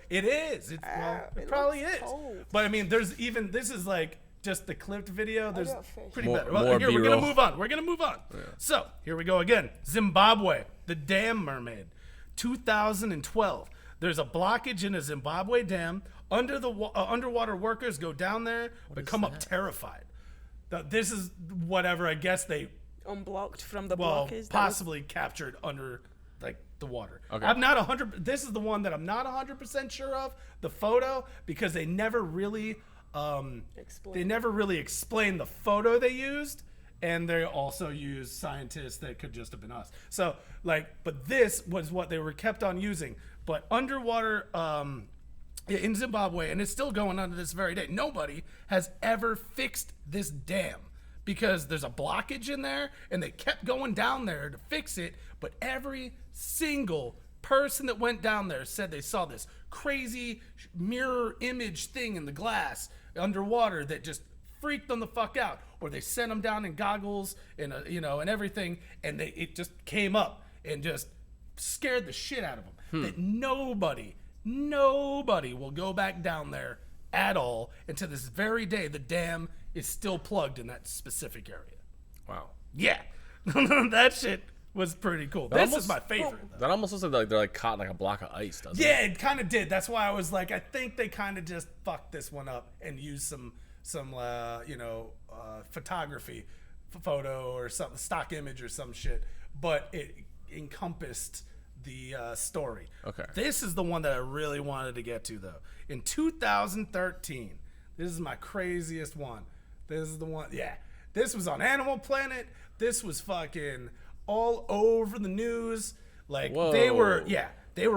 It is. It it probably looks is. cold. But I mean, there's even this is like just the clipped video. There's got fish. pretty More- bad. Well, more here we're gonna B-roll. move on. We're gonna move on. So here we go again. Zimbabwe, the dam mermaid, 2012. There's a blockage in a Zimbabwe dam. Underwater workers go down there, but come up terrified. This is whatever. I guess they Unblocked from the well, blockage. That was- possibly captured under like the water. Okay. I'm not 100. This is the one that I'm not 100% sure of the photo because they never really explained the photo they used, and they also used scientists that could just have been us. So but this was what they were kept on using. But underwater in Zimbabwe, and it's still going on to this very day. Nobody has ever fixed this dam. Because there's a blockage in there, and they kept going down there to fix it, but every single person that went down there said they saw this crazy mirror image thing in the glass underwater that just freaked them the fuck out. Or they sent them down in goggles and and everything, and it just came up and just scared the shit out of them. That nobody will go back down there at all, and to this very day the dam is still plugged in that specific area. Wow. Yeah. That shit was pretty cool. This is my favorite. That almost looks like they're like caught in like a block of ice, doesn't Yeah, it kind of did. That's why I was like, I think they kind of just fucked this one up and used some photography photo or some stock image or some shit, but it encompassed the story. Okay. This is the one that I really wanted to get to though. In 2013, this is my craziest one. This is the one. Yeah, this was on Animal Planet. This was fucking all over the news. Like they were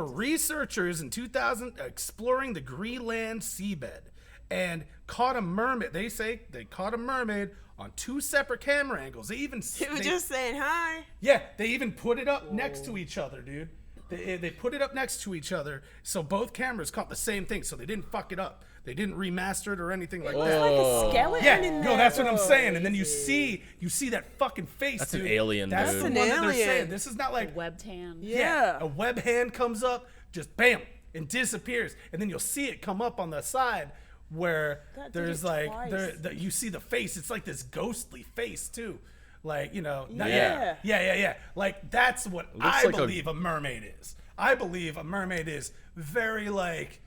researchers in 2000 exploring the Greenland seabed and caught a mermaid. They say they caught a mermaid on 2 separate camera angles. They even You were just saying hi. yeah, they even put it up next to each other, dude. They put it up next to each other, so both cameras caught the same thing, so they didn't fuck it up. They didn't remaster it or anything like that. Like a skeleton Yeah, in no, there. that's what I'm saying. And then you see that fucking face. That's dude. an alien, That's dude. the That's one an that they're alien. saying. This is not like Webbed hand. yeah, a web hand comes up, just bam, and disappears, and then you'll see it come up on the side where That did there's it like twice. you see the face. It's like this ghostly face too. Like, you know, Yeah. Like, that's what I believe a mermaid is. I believe a mermaid is very like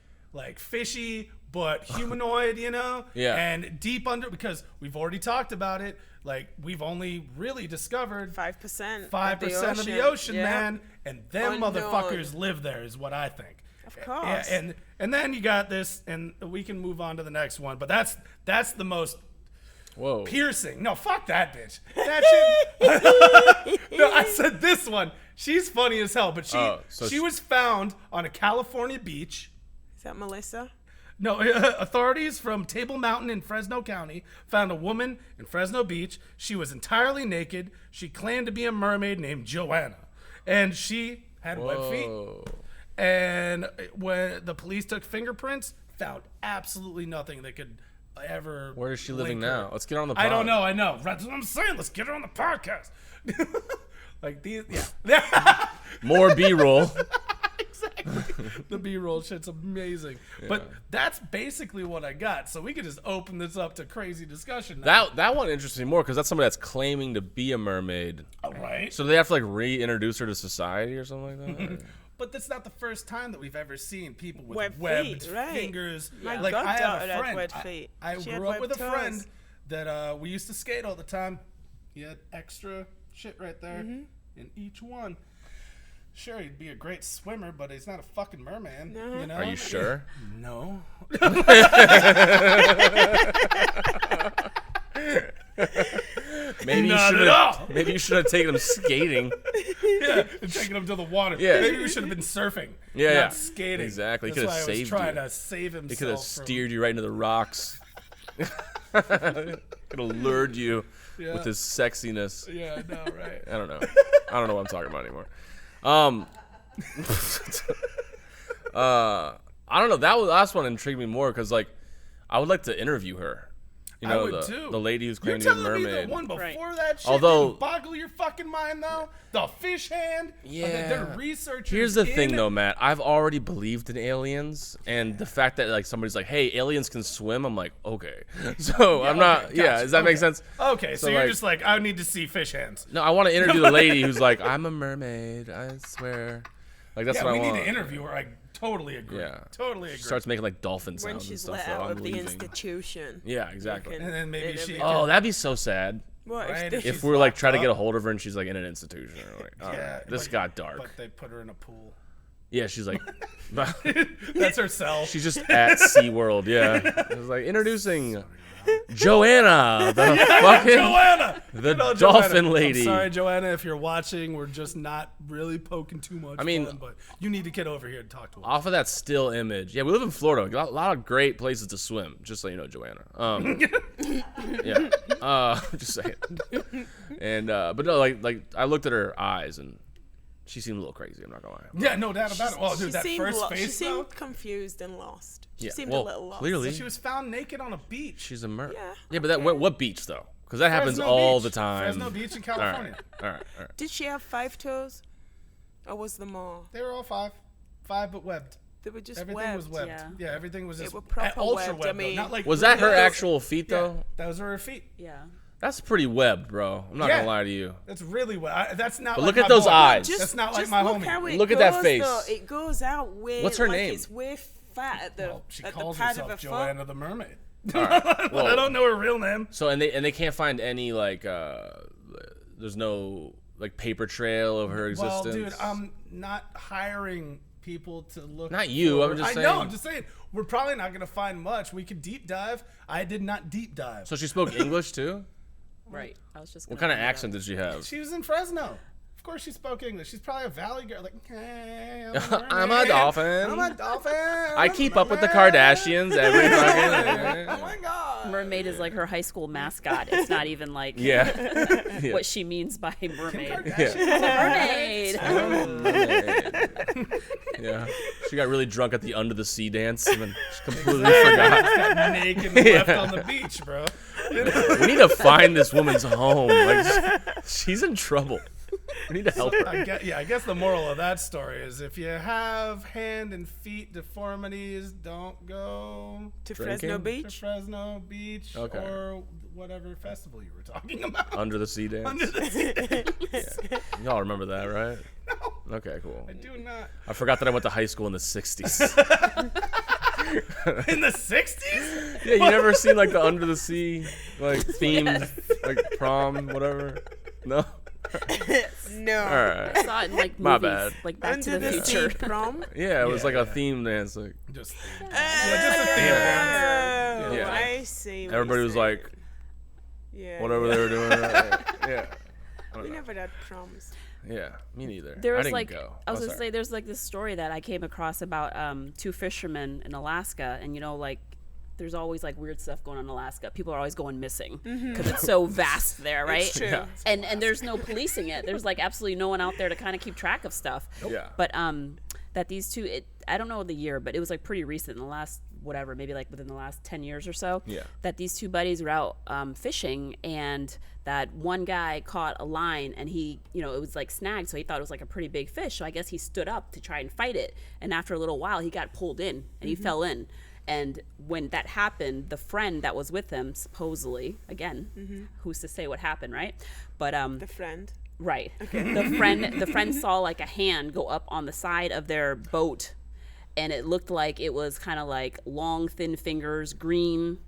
fishy, but humanoid, you know? Yeah. And deep under, because we've already talked about it. Like, we've only really discovered 5%. 5% of the ocean, Yeah. man. And them Unknown. motherfuckers live there, is what I think. Of course. Yeah, and then you got this, and we can move on to the next one. But that's the most Whoa. piercing. No, fuck that bitch. That shit. No, I said this one. She's funny as hell, but she was found on a California beach. Is that Melissa? No, authorities from Table Mountain in Fresno County found a woman in Fresno Beach. She was entirely naked. She claimed to be a mermaid named Joanna, and she had web feet. And when the police took fingerprints, found absolutely nothing that could ever. Where is she link living her. now? Let's get on the pod. I don't know. I know. That's what I'm saying. Let's get her on the podcast. Like these, yeah. More B-roll. Exactly. The B-roll shit's amazing. Yeah. But that's basically what I got. So we could just open this up to crazy discussion now. That one interests me more because that's somebody that's claiming to be a mermaid. All right. So do they have to like reintroduce her to society or something like that? But that's not the first time that we've ever seen people with Webbed webbed feet, right. fingers. My Like, I have goddaughter a had friend. webbed feet. I She had grew up with a webbed friend toes. that we used to skate all the time. He had extra shit right there Mm-hmm. in each one. Sure, he'd be a great swimmer, but he's not a fucking merman. No. You know? Are you sure? No. Maybe Not at all. Maybe you should have taken him skating. Yeah, and taking him to the water. Yeah. Maybe we should have been surfing. Yeah, not yeah. skating. Exactly. He That's could why have I was saved trying you. to save himself. He could have from- steered you right into the rocks. Could have lured you Yeah. with his sexiness. Yeah, I know, right? I don't know. I don't know what I'm talking about anymore. I don't know. That last one intrigued me more because, like, I would like to interview her. You know, I would too. the lady who's You're claiming to be a telling me mermaid. the one before Right. that shit Although- didn't boggle your fucking mind, though? The fish hand? Yeah. They're researchers. Here's the thing, in- though, Matt. I've already believed in aliens, and the fact that like somebody's like, "Hey, aliens can swim," I'm like, okay. So I'm not. okay, Yeah, gotcha, does that make okay. sense? Okay, so So, you're like- just like, I need to see fish hands. No, I want to interview the lady who's like, "I'm a mermaid. I swear." Like that's Yeah, what we I want. need to interview her. I totally agree. Yeah. Totally agree. She starts making like dolphin sounds When and she's stuff. let so out I'm of the leaving. institution. Yeah, exactly. And then maybe she- Oh, that'd be so sad. What Right, if if If she's we're like locked trying to get a up. hold of her and she's like in an institution. Or like, all Yeah, right, this but- got dark. But they put her in a pool. Yeah, she's like, That's her cell. she's just at SeaWorld. Yeah, it was like introducing Joanna, the fucking Joanna! the Good old dolphin Joanna. lady. I'm sorry, Joanna, if you're watching. We're just not really poking too much. I mean- fun, but you need to get over here and talk to us. Off of that still image. Yeah, we live in Florida. Got a lot of great places to swim. Just so you know, Joanna. Yeah. Just saying. And but no, like I looked at her eyes and she seemed a little crazy. I'm not gonna lie. Yeah, no doubt about it. Oh, dude, that first she face, seemed though. confused and lost. She Yeah, seemed well, a little lost. clearly. She was found naked on a beach. She's a mer. Yeah, Yeah, but that what beach though? Because that happens Fresno all Beach. the time. Fresno Beach in All right. California. All right. All right. Did she have 5 toes? Or was there more? They were all five but webbed. They were just Everything webbed. was webbed. Yeah. Yeah, everything was They just were proper ultra webbed, I webbed. though, mean- not like Was that her really- actual feet Yeah, though? that was her feet. Yeah. That's pretty webbed, bro. I'm not Yeah. gonna lie to you. That's really what. That's not. But like look at my those boy. eyes. That's not like just my look homie. How it Look at that goes, face. Though. It goes out way. What's her like name? It's way fat at the Well, she at calls the pad of herself her Joanna foot. the Mermaid. All right. But Well, I don't know her real name. So and they can't find any like there's no like paper trail of her Well, existence. dude, I'm not hiring people to look. Not you, for- I'm just I saying. know. I'm just saying. We're probably not gonna find much. We could deep dive. I did not deep dive. So she spoke English too? Right. I was just. What gonna kind of bring that accent did she have? She was in Fresno. Of course, she spoke English. She's probably a valley girl. Like, hey, I'm a dolphin. I'm a dolphin. I keep up with the Kardashians every Oh fucking. my god. Mermaid is like her high school mascot. It's not even like Yeah. Yeah. what she means by mermaid. Kardashian. Mermaid. Yeah. She got really drunk at the under the sea dance and then she completely forgot. Got naked and left on the beach, bro. We need to find this woman's home. Like, she's in trouble. We need to help her. I guess the moral of that story is if you have hand and feet deformities, don't go To Drinking? Fresno to Beach. Fresno Beach Okay. or whatever festival you were talking about. Under the Sea dance. Under the sea. Y'all remember that, right? No, Okay, cool. I do not. I forgot that I went to high school in the 60s. In the 60s? Yeah, you never seen like the Under the Sea like themed like prom, whatever? No? No. All right. I saw it in like movies, My bad. like Back Under to the the Future. Sea prom. Yeah, it was Yeah, like yeah. a theme dance. Like Just Oh, just a theme dance. Yeah. I see. what everybody you're was saying. like, yeah, whatever they were doing. Yeah. I don't We know. never had proms. Yeah, me neither. There I was didn't like go. I was Oh, gonna sorry. say there's like this story that I came across about two fishermen in Alaska, and like there's always like weird stuff going on in Alaska. People are always going missing because it's so vast there, right? It's true. Yeah. And there's no policing it. There's like absolutely no one out there to kind of keep track of stuff. Yeah. But that these two, I don't know the year, but it was like pretty recent in the last whatever, maybe like within the last 10 years or so. Yeah. That these two buddies were out fishing, and that one guy caught a line, and he, it was like snagged, so he thought it was like a pretty big fish. So I guess he stood up to try and fight it, and after a little while, he got pulled in, and he fell in. And when that happened, the friend that was with him, supposedly, again, who's to say what happened, right? But The friend. right, the friend saw like a hand go up on the side of their boat, and it looked like it was kind of like long, thin fingers, green.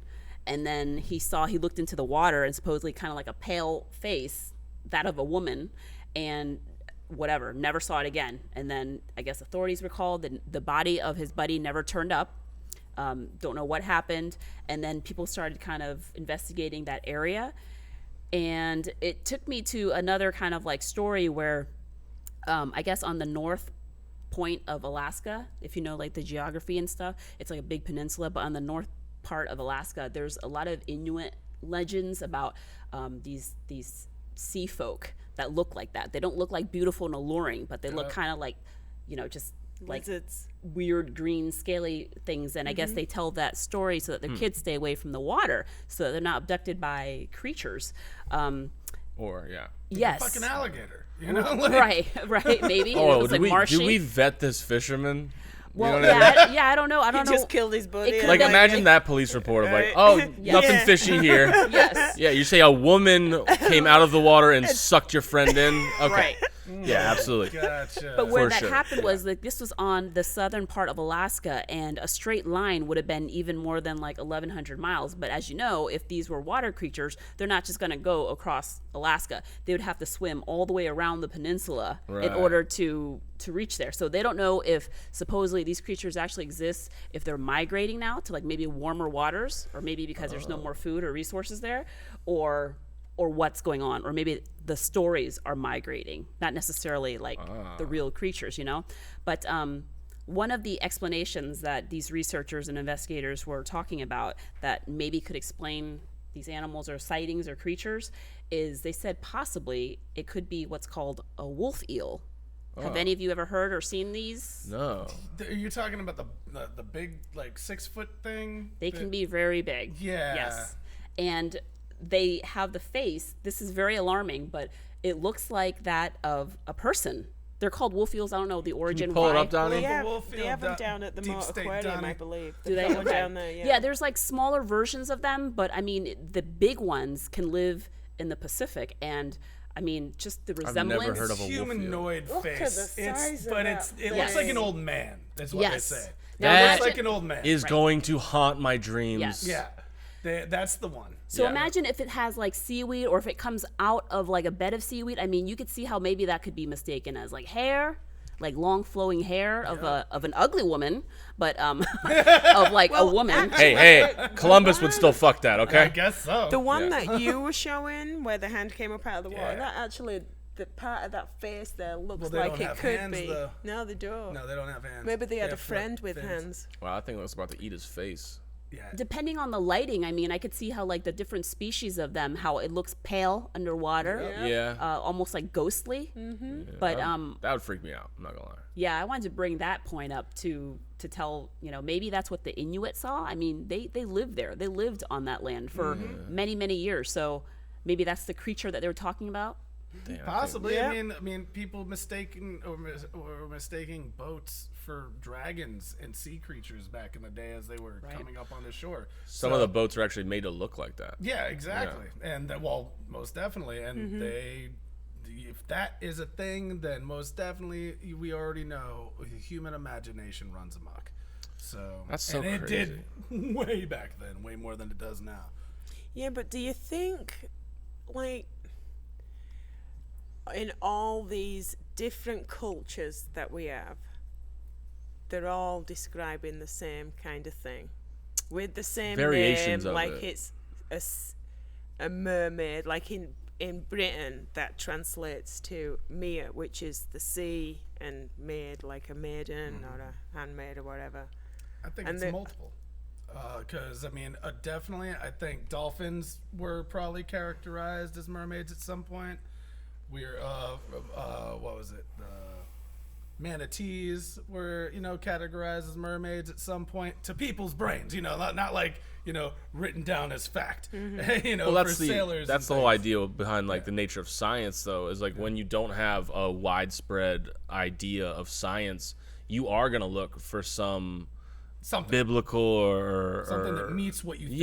And then he looked into the water, and supposedly kind of like a pale face, that of a woman, and whatever, never saw it again. And then I guess authorities were called, and the body of his buddy never turned up. Don't know what happened. And then people started kind of investigating that area. And it took me to another kind of like story where I guess on the north point of Alaska, if you know like the geography and stuff, it's like a big peninsula, but on the north part of Alaska, there's a lot of Inuit legends about these sea folk that look like that. They don't look like beautiful and alluring, but they look kind of like, just like Lizards. weird green scaly things. And I guess they tell that story so that their kids stay away from the water, so that they're not abducted by creatures. Or yeah. Yes. Fucking alligator. You know? Like, right, maybe. And it Oh, was do like marshy. we vet this fisherman? Well, You know what I mean? I don't know. I don't He know. just killed his buddy. It and Like could've imagine that police report of like, oh, nothing fishy here. Yes. Yeah, you say a woman came out of the water and sucked your friend in. Okay. Right. Yeah, absolutely. Gotcha. But where For that sure, happened was like this was on the southern part of Alaska, and a straight line would have been even more than like 1,100 miles. But as you know, if these were water creatures, they're not just going to go across Alaska. They would have to swim all the way around the peninsula in Right. order to reach there. So they don't know if supposedly these creatures actually exist, if they're migrating now to like maybe warmer waters, or maybe because there's no more food or resources there, or what's going on, or maybe the stories are migrating, not necessarily like the real creatures, But one of the explanations that these researchers and investigators were talking about that maybe could explain these animals or sightings or creatures is they said possibly it could be what's called a wolf eel. Have any of you ever heard or seen these? No. Are you talking about the big like 6 foot thing? They can be very big. Yeah. Yes. And they have the face. This is very alarming, but it looks like that of a person. They're called wolf eels. I don't know the origin. pull it why. up, Donnie? They have, wolf they field have them down- down at the deep Moat state, Aquarium, Donnie. I believe. Do they? They've got one Okay. down there, Yeah, there's like smaller versions of them, but I mean, the big ones can live in the Pacific, and I mean, just the never resemblance. heard of a wolf eel. Humanoid Look at face. the size of but that it Yes. looks like an old man. That's what Yes. they say. Now That It looks imagine- like an old man. Is going to haunt my dreams. Yes. Yeah. That's the one. So Yeah. imagine if it has like seaweed, or if it comes out of like a bed of seaweed. I mean, you could see how maybe that could be mistaken as like hair, like long flowing hair of an ugly woman, but of like a woman. Hey, Columbus would still fuck that, I okay? guess so. The one Yeah. that you were showing, where the hand came up out of the water, Yeah. that actually, the part of that face there looks Well, they like don't it have could hands, be. though. No, they don't. No, they don't have hands. Maybe they had a have friend with fins. hands. Wow, I think I was about to eat his face. Yeah. Depending on the lighting, I mean, I could see how like the different species of them, how it looks pale underwater, Yeah. almost like ghostly. But That would freak me out. I'm not gonna lie. yeah, I wanted to bring that point up to tell, maybe that's what the Inuit saw. I mean, they lived there. They lived on that land for many, many years. So maybe that's the creature that they were talking about. Damn, I think- Possibly. Yeah. I mean, people mistaking boats for dragons and sea creatures back in the day as they were coming up on the shore. Some of the boats are actually made to look like that. Yeah, exactly. And well, most definitely. And if that is a thing, then most definitely we already know human imagination runs amok. So That's so and crazy. it did way back then, way more than it does now. Yeah, but do you think, like, in all these different cultures that we have, they're all describing the same kind of thing with the same Variations name, of like it. it's a mermaid. Like in Britain, that translates to Mia, which is the sea, and maid, like a maiden or a handmaid or whatever. I think And it's multiple. Because, I mean, definitely, I think dolphins were probably characterized as mermaids at some point. We're, what was it? Manatees were, categorized as mermaids at some point to people's brains, not like, written down as fact, Well, for that's sailors. that's the and whole things. idea behind like the nature of science, though, is like when you don't have a widespread idea of science, you are gonna look for some Something. biblical or Something that meets what you think.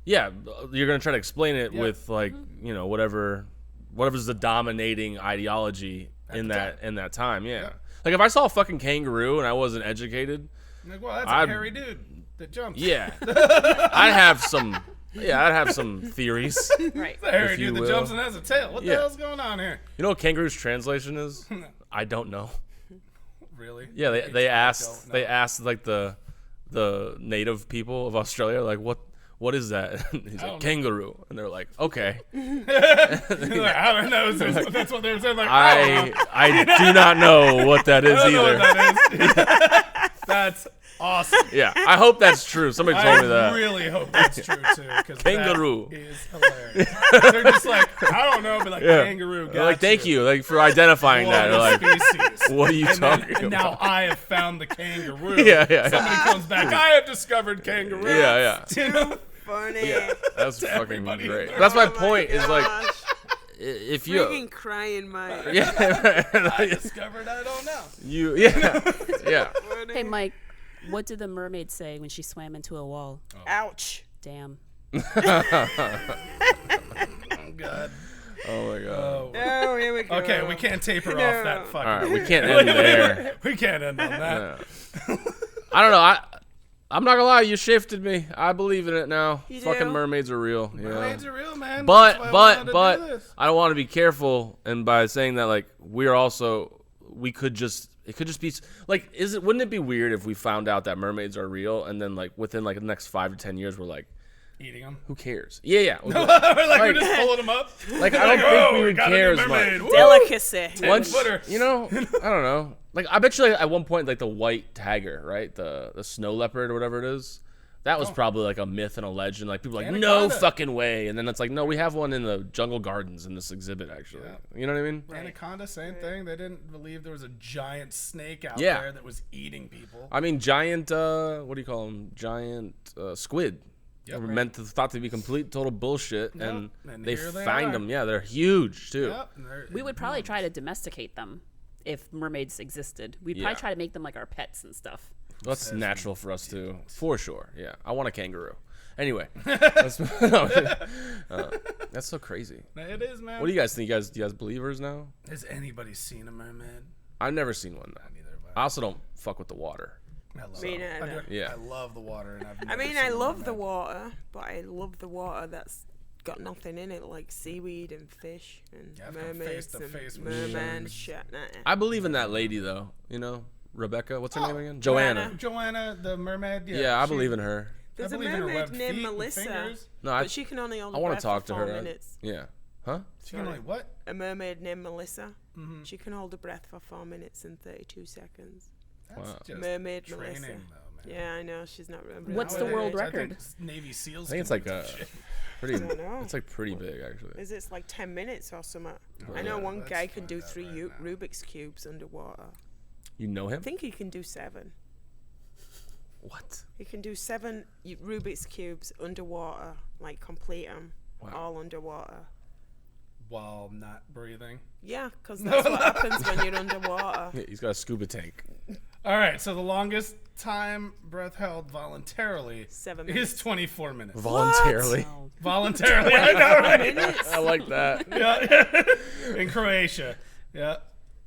yeah, you're gonna try to explain it with like whatever's the dominating ideology in that time. Yeah. Like if I saw a fucking kangaroo and I wasn't educated, I'm like, well, that's I'd- a hairy dude that jumps. yeah, I'd have some theories. Right. It's a hairy If you dude that will. jumps and has a tail. What the Yeah. hell's going on here? You know what kangaroo's translation is? I don't know. Really? Yeah, they asked don't know. like the native people of Australia, like what is that? And he's like, know. kangaroo, and they're like, okay. Like, I don't know. That's what they were saying. Like, I do not know what that is I don't know either. what that is. That's awesome. Yeah, I hope that's true. Somebody told me I that. really hope that's true too. Because Kangaroo. that is hilarious. They're just like, I don't know, but like Yeah. kangaroo. They're like, thank you, like for identifying that. They're What like, species. what are you talking And about? now I have found the kangaroo. Yeah. Somebody comes back. I have discovered kangaroo. Yeah. You know? Funny. That's fucking everybody. great. That's my Oh point. Is like gosh. if you Freaking crying, mate. I discovered I don't know. yeah. Hey, Mike, what did the mermaid say when she swam into a wall? Ouch. Damn. Oh God. Oh my god. Oh. Oh, here we go. Okay, we can't taper off that fucking. All right, we can't end there. We can't end on that. Yeah. I don't know. I'm not gonna lie. You shifted me. I believe in it now. You Fucking do? mermaids are real. Yeah. Mermaids are real, man. That's why I wanted to But do this. I don't want to be careful, and by saying that, like it could just be like, wouldn't it be weird if we found out that mermaids are real, and then like within like the next 5 to 10 years we're like, Eating them. who cares? Yeah. We're just pulling them up. Like I don't think we Oh, would got a new care as much. mermaid. Woo! Delicacy. Once, footer. I don't know. Like I bet you, like, at one point, like the white tiger, right, the snow leopard or whatever it is, that was probably like a myth and a legend. Like people are like, no Anaconda. fucking way, and then it's like, no, we have one in the jungle gardens in this exhibit actually. Yeah. You know what I mean? Anaconda, same thing. They didn't believe there was a giant snake out Yeah. there that was eating people. I mean, giant. What do you call them? Giant squid. Yep. They were thought to be complete total bullshit, Yep. and And they here they find are. them. Yeah, they're huge too. Yep, and they're- We would probably try to domesticate them if mermaids existed. We'd probably Yeah. try to make them like our pets and stuff. That's natural for us too, for sure. Yeah, I want a kangaroo. Anyway, that's so crazy. It is, man. What do you guys think? Do you guys believers now? Has anybody seen a mermaid? I've never seen one. Neither have I also don't fuck with the water. I love Me it. neither. Yeah. I love the water, and I've I never mean, seen I a love the mermaid. water, but I love the water that's got nothing in it, like seaweed and fish and Yeah, I've come mermaids face to and face with merman sharks. shit. Nah. I believe in that lady though. You know, Rebecca. What's her Oh, name again? Joanna. Joanna, the mermaid. Yeah, I she- believe in her. There's I a believe in her mermaid webbed named feet and Melissa, fingers. No, I but she can only hold I her want breath to talk for to 4 her. minutes. Yeah. Huh? She can only what? A mermaid named Melissa. Mm-hmm. She can hold her breath for 4 minutes and 32 seconds. That's Wow. just Mermaid training, Melissa. though, man. Yeah, I know she's not remembering. What's the nowadays. world I think record? Navy SEALs. I think it's can like do a that shit. pretty. don't know. It's like pretty big actually. Is it like 10 minutes or something? I Yeah, know one let's guy can find do out 3 right now. Rubik's cubes underwater. You know I him? think he can do 7. What? He can do 7 Rubik's cubes underwater, like complete them Wow. all underwater. While not breathing. Yeah, because that's what happens when you're underwater. Yeah, he's got a scuba tank. All right, so the longest time breath held voluntarily 7 minutes. is 24 minutes. Voluntarily. Oh. Voluntarily, I know, right? I like that. Yeah. In Croatia. Yeah.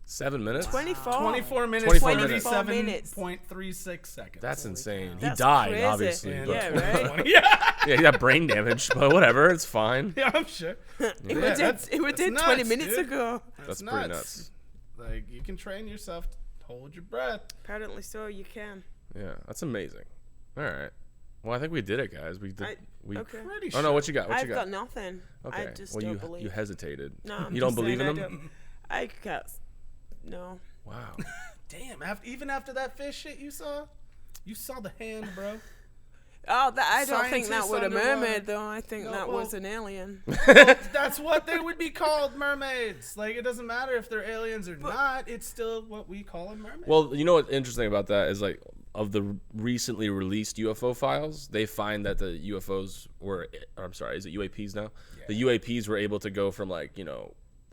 7 minutes? 24 minutes, 24 minutes. 37.36 seconds. That's insane. That's he died, crazy. obviously. And But Yeah, that's right? 20. Yeah. yeah, he got brain damage, but whatever. It's fine. Yeah, I'm sure. It was dead 20 minutes dude. ago. That's pretty nuts. Like, you can train yourself to hold your breath. Apparently so, you can. Yeah, that's amazing. All right. Well, I think we did it, guys. We did. Okay. Pretty Oh sure. no, what you got? What I've you got got? nothing. Okay. I just well, don't believe. you hesitated. No, I'm you don't just believe in saying them? I can't. No. Wow. Damn, even after that fish shit you saw the hand, bro. Oh, I don't think that Scientists was a underwater. mermaid, though. I think No, that well- was an alien. That's what they would be called, mermaids. Like, it doesn't matter if they're aliens or not. It's still what we call a mermaid. Well, you know what's interesting about that is like of the recently released UFO files, they find that the UFOs were, I'm sorry, is it UAPs now? Yeah. The UAPs were able to go from like,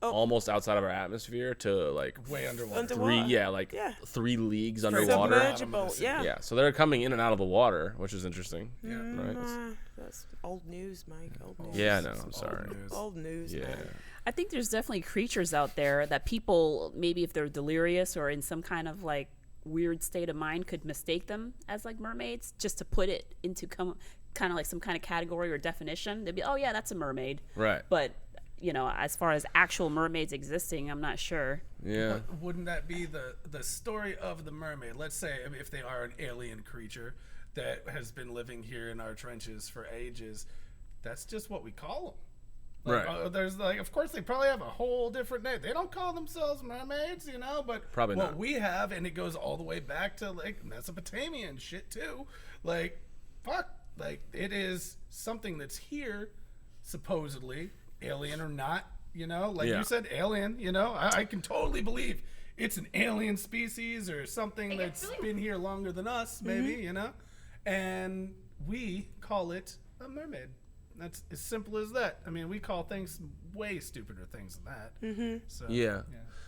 almost outside of our atmosphere to like way underwater. Underwater. 3 leagues Straight underwater. Submergible, yeah. Yeah, so they're coming in and out of the water, which is interesting. Yeah. Right? That's old news, Mike. Old news. Yeah, I know. I'm Old sorry. news. Old news, Yeah. man. I think there's definitely creatures out there that people, maybe if they're delirious or in some kind of like weird state of mind, could mistake them as like mermaids, just to put it into kind of like some kind of category or definition. They'd be, oh yeah, that's a mermaid. Right. But as far as actual mermaids existing, I'm not sure. Yeah. But wouldn't that be the story of the mermaid? Let's say if they are an alien creature that has been living here in our trenches for ages, that's just what we call them. Like, Right. There's like, of course, they probably have a whole different name. They don't call themselves mermaids, but Probably what not. we have, and it goes all the way back to like Mesopotamian shit too. Like, fuck, like it is something that's here, supposedly, alien or not. Like Yeah. you said, alien. I can totally believe it's an alien species or something that's been here longer than us, maybe. And we call it a mermaid. That's as simple as that. I mean, we call things way stupider things than that. Mm-hmm. So, Yeah.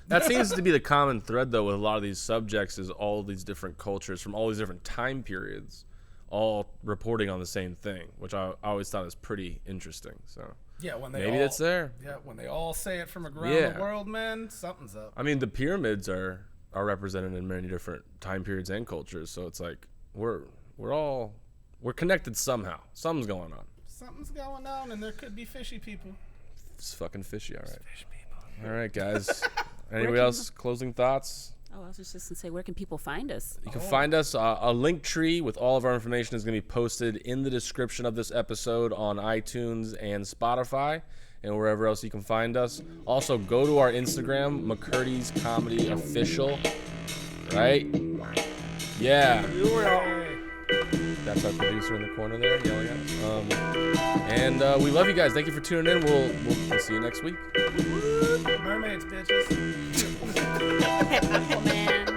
That seems to be the common thread, though, with a lot of these subjects is all these different cultures from all these different time periods all reporting on the same thing, which I always thought was pretty interesting. So Yeah, when they maybe that's there. Yeah, when they all say it from around Yeah. the world, man, something's up. I mean, the pyramids are represented in many different time periods and cultures, so it's like we're connected somehow. Something's going on. Something's going on, and there could be fishy people. It's fucking fishy, all right. Fish people. All right, guys. Anybody else closing thoughts? Oh, I was just going to say, where can people find us? You can find us. A link tree with all of our information is going to be posted in the description of this episode on iTunes and Spotify and wherever else you can find us. Also, go to our Instagram, McCurdy's Comedy Official. Right? Yeah. That's our producer in the corner there yelling at us. And we love you guys. Thank you for tuning in. We'll see you next week. Mermaids, bitches. Aquaman.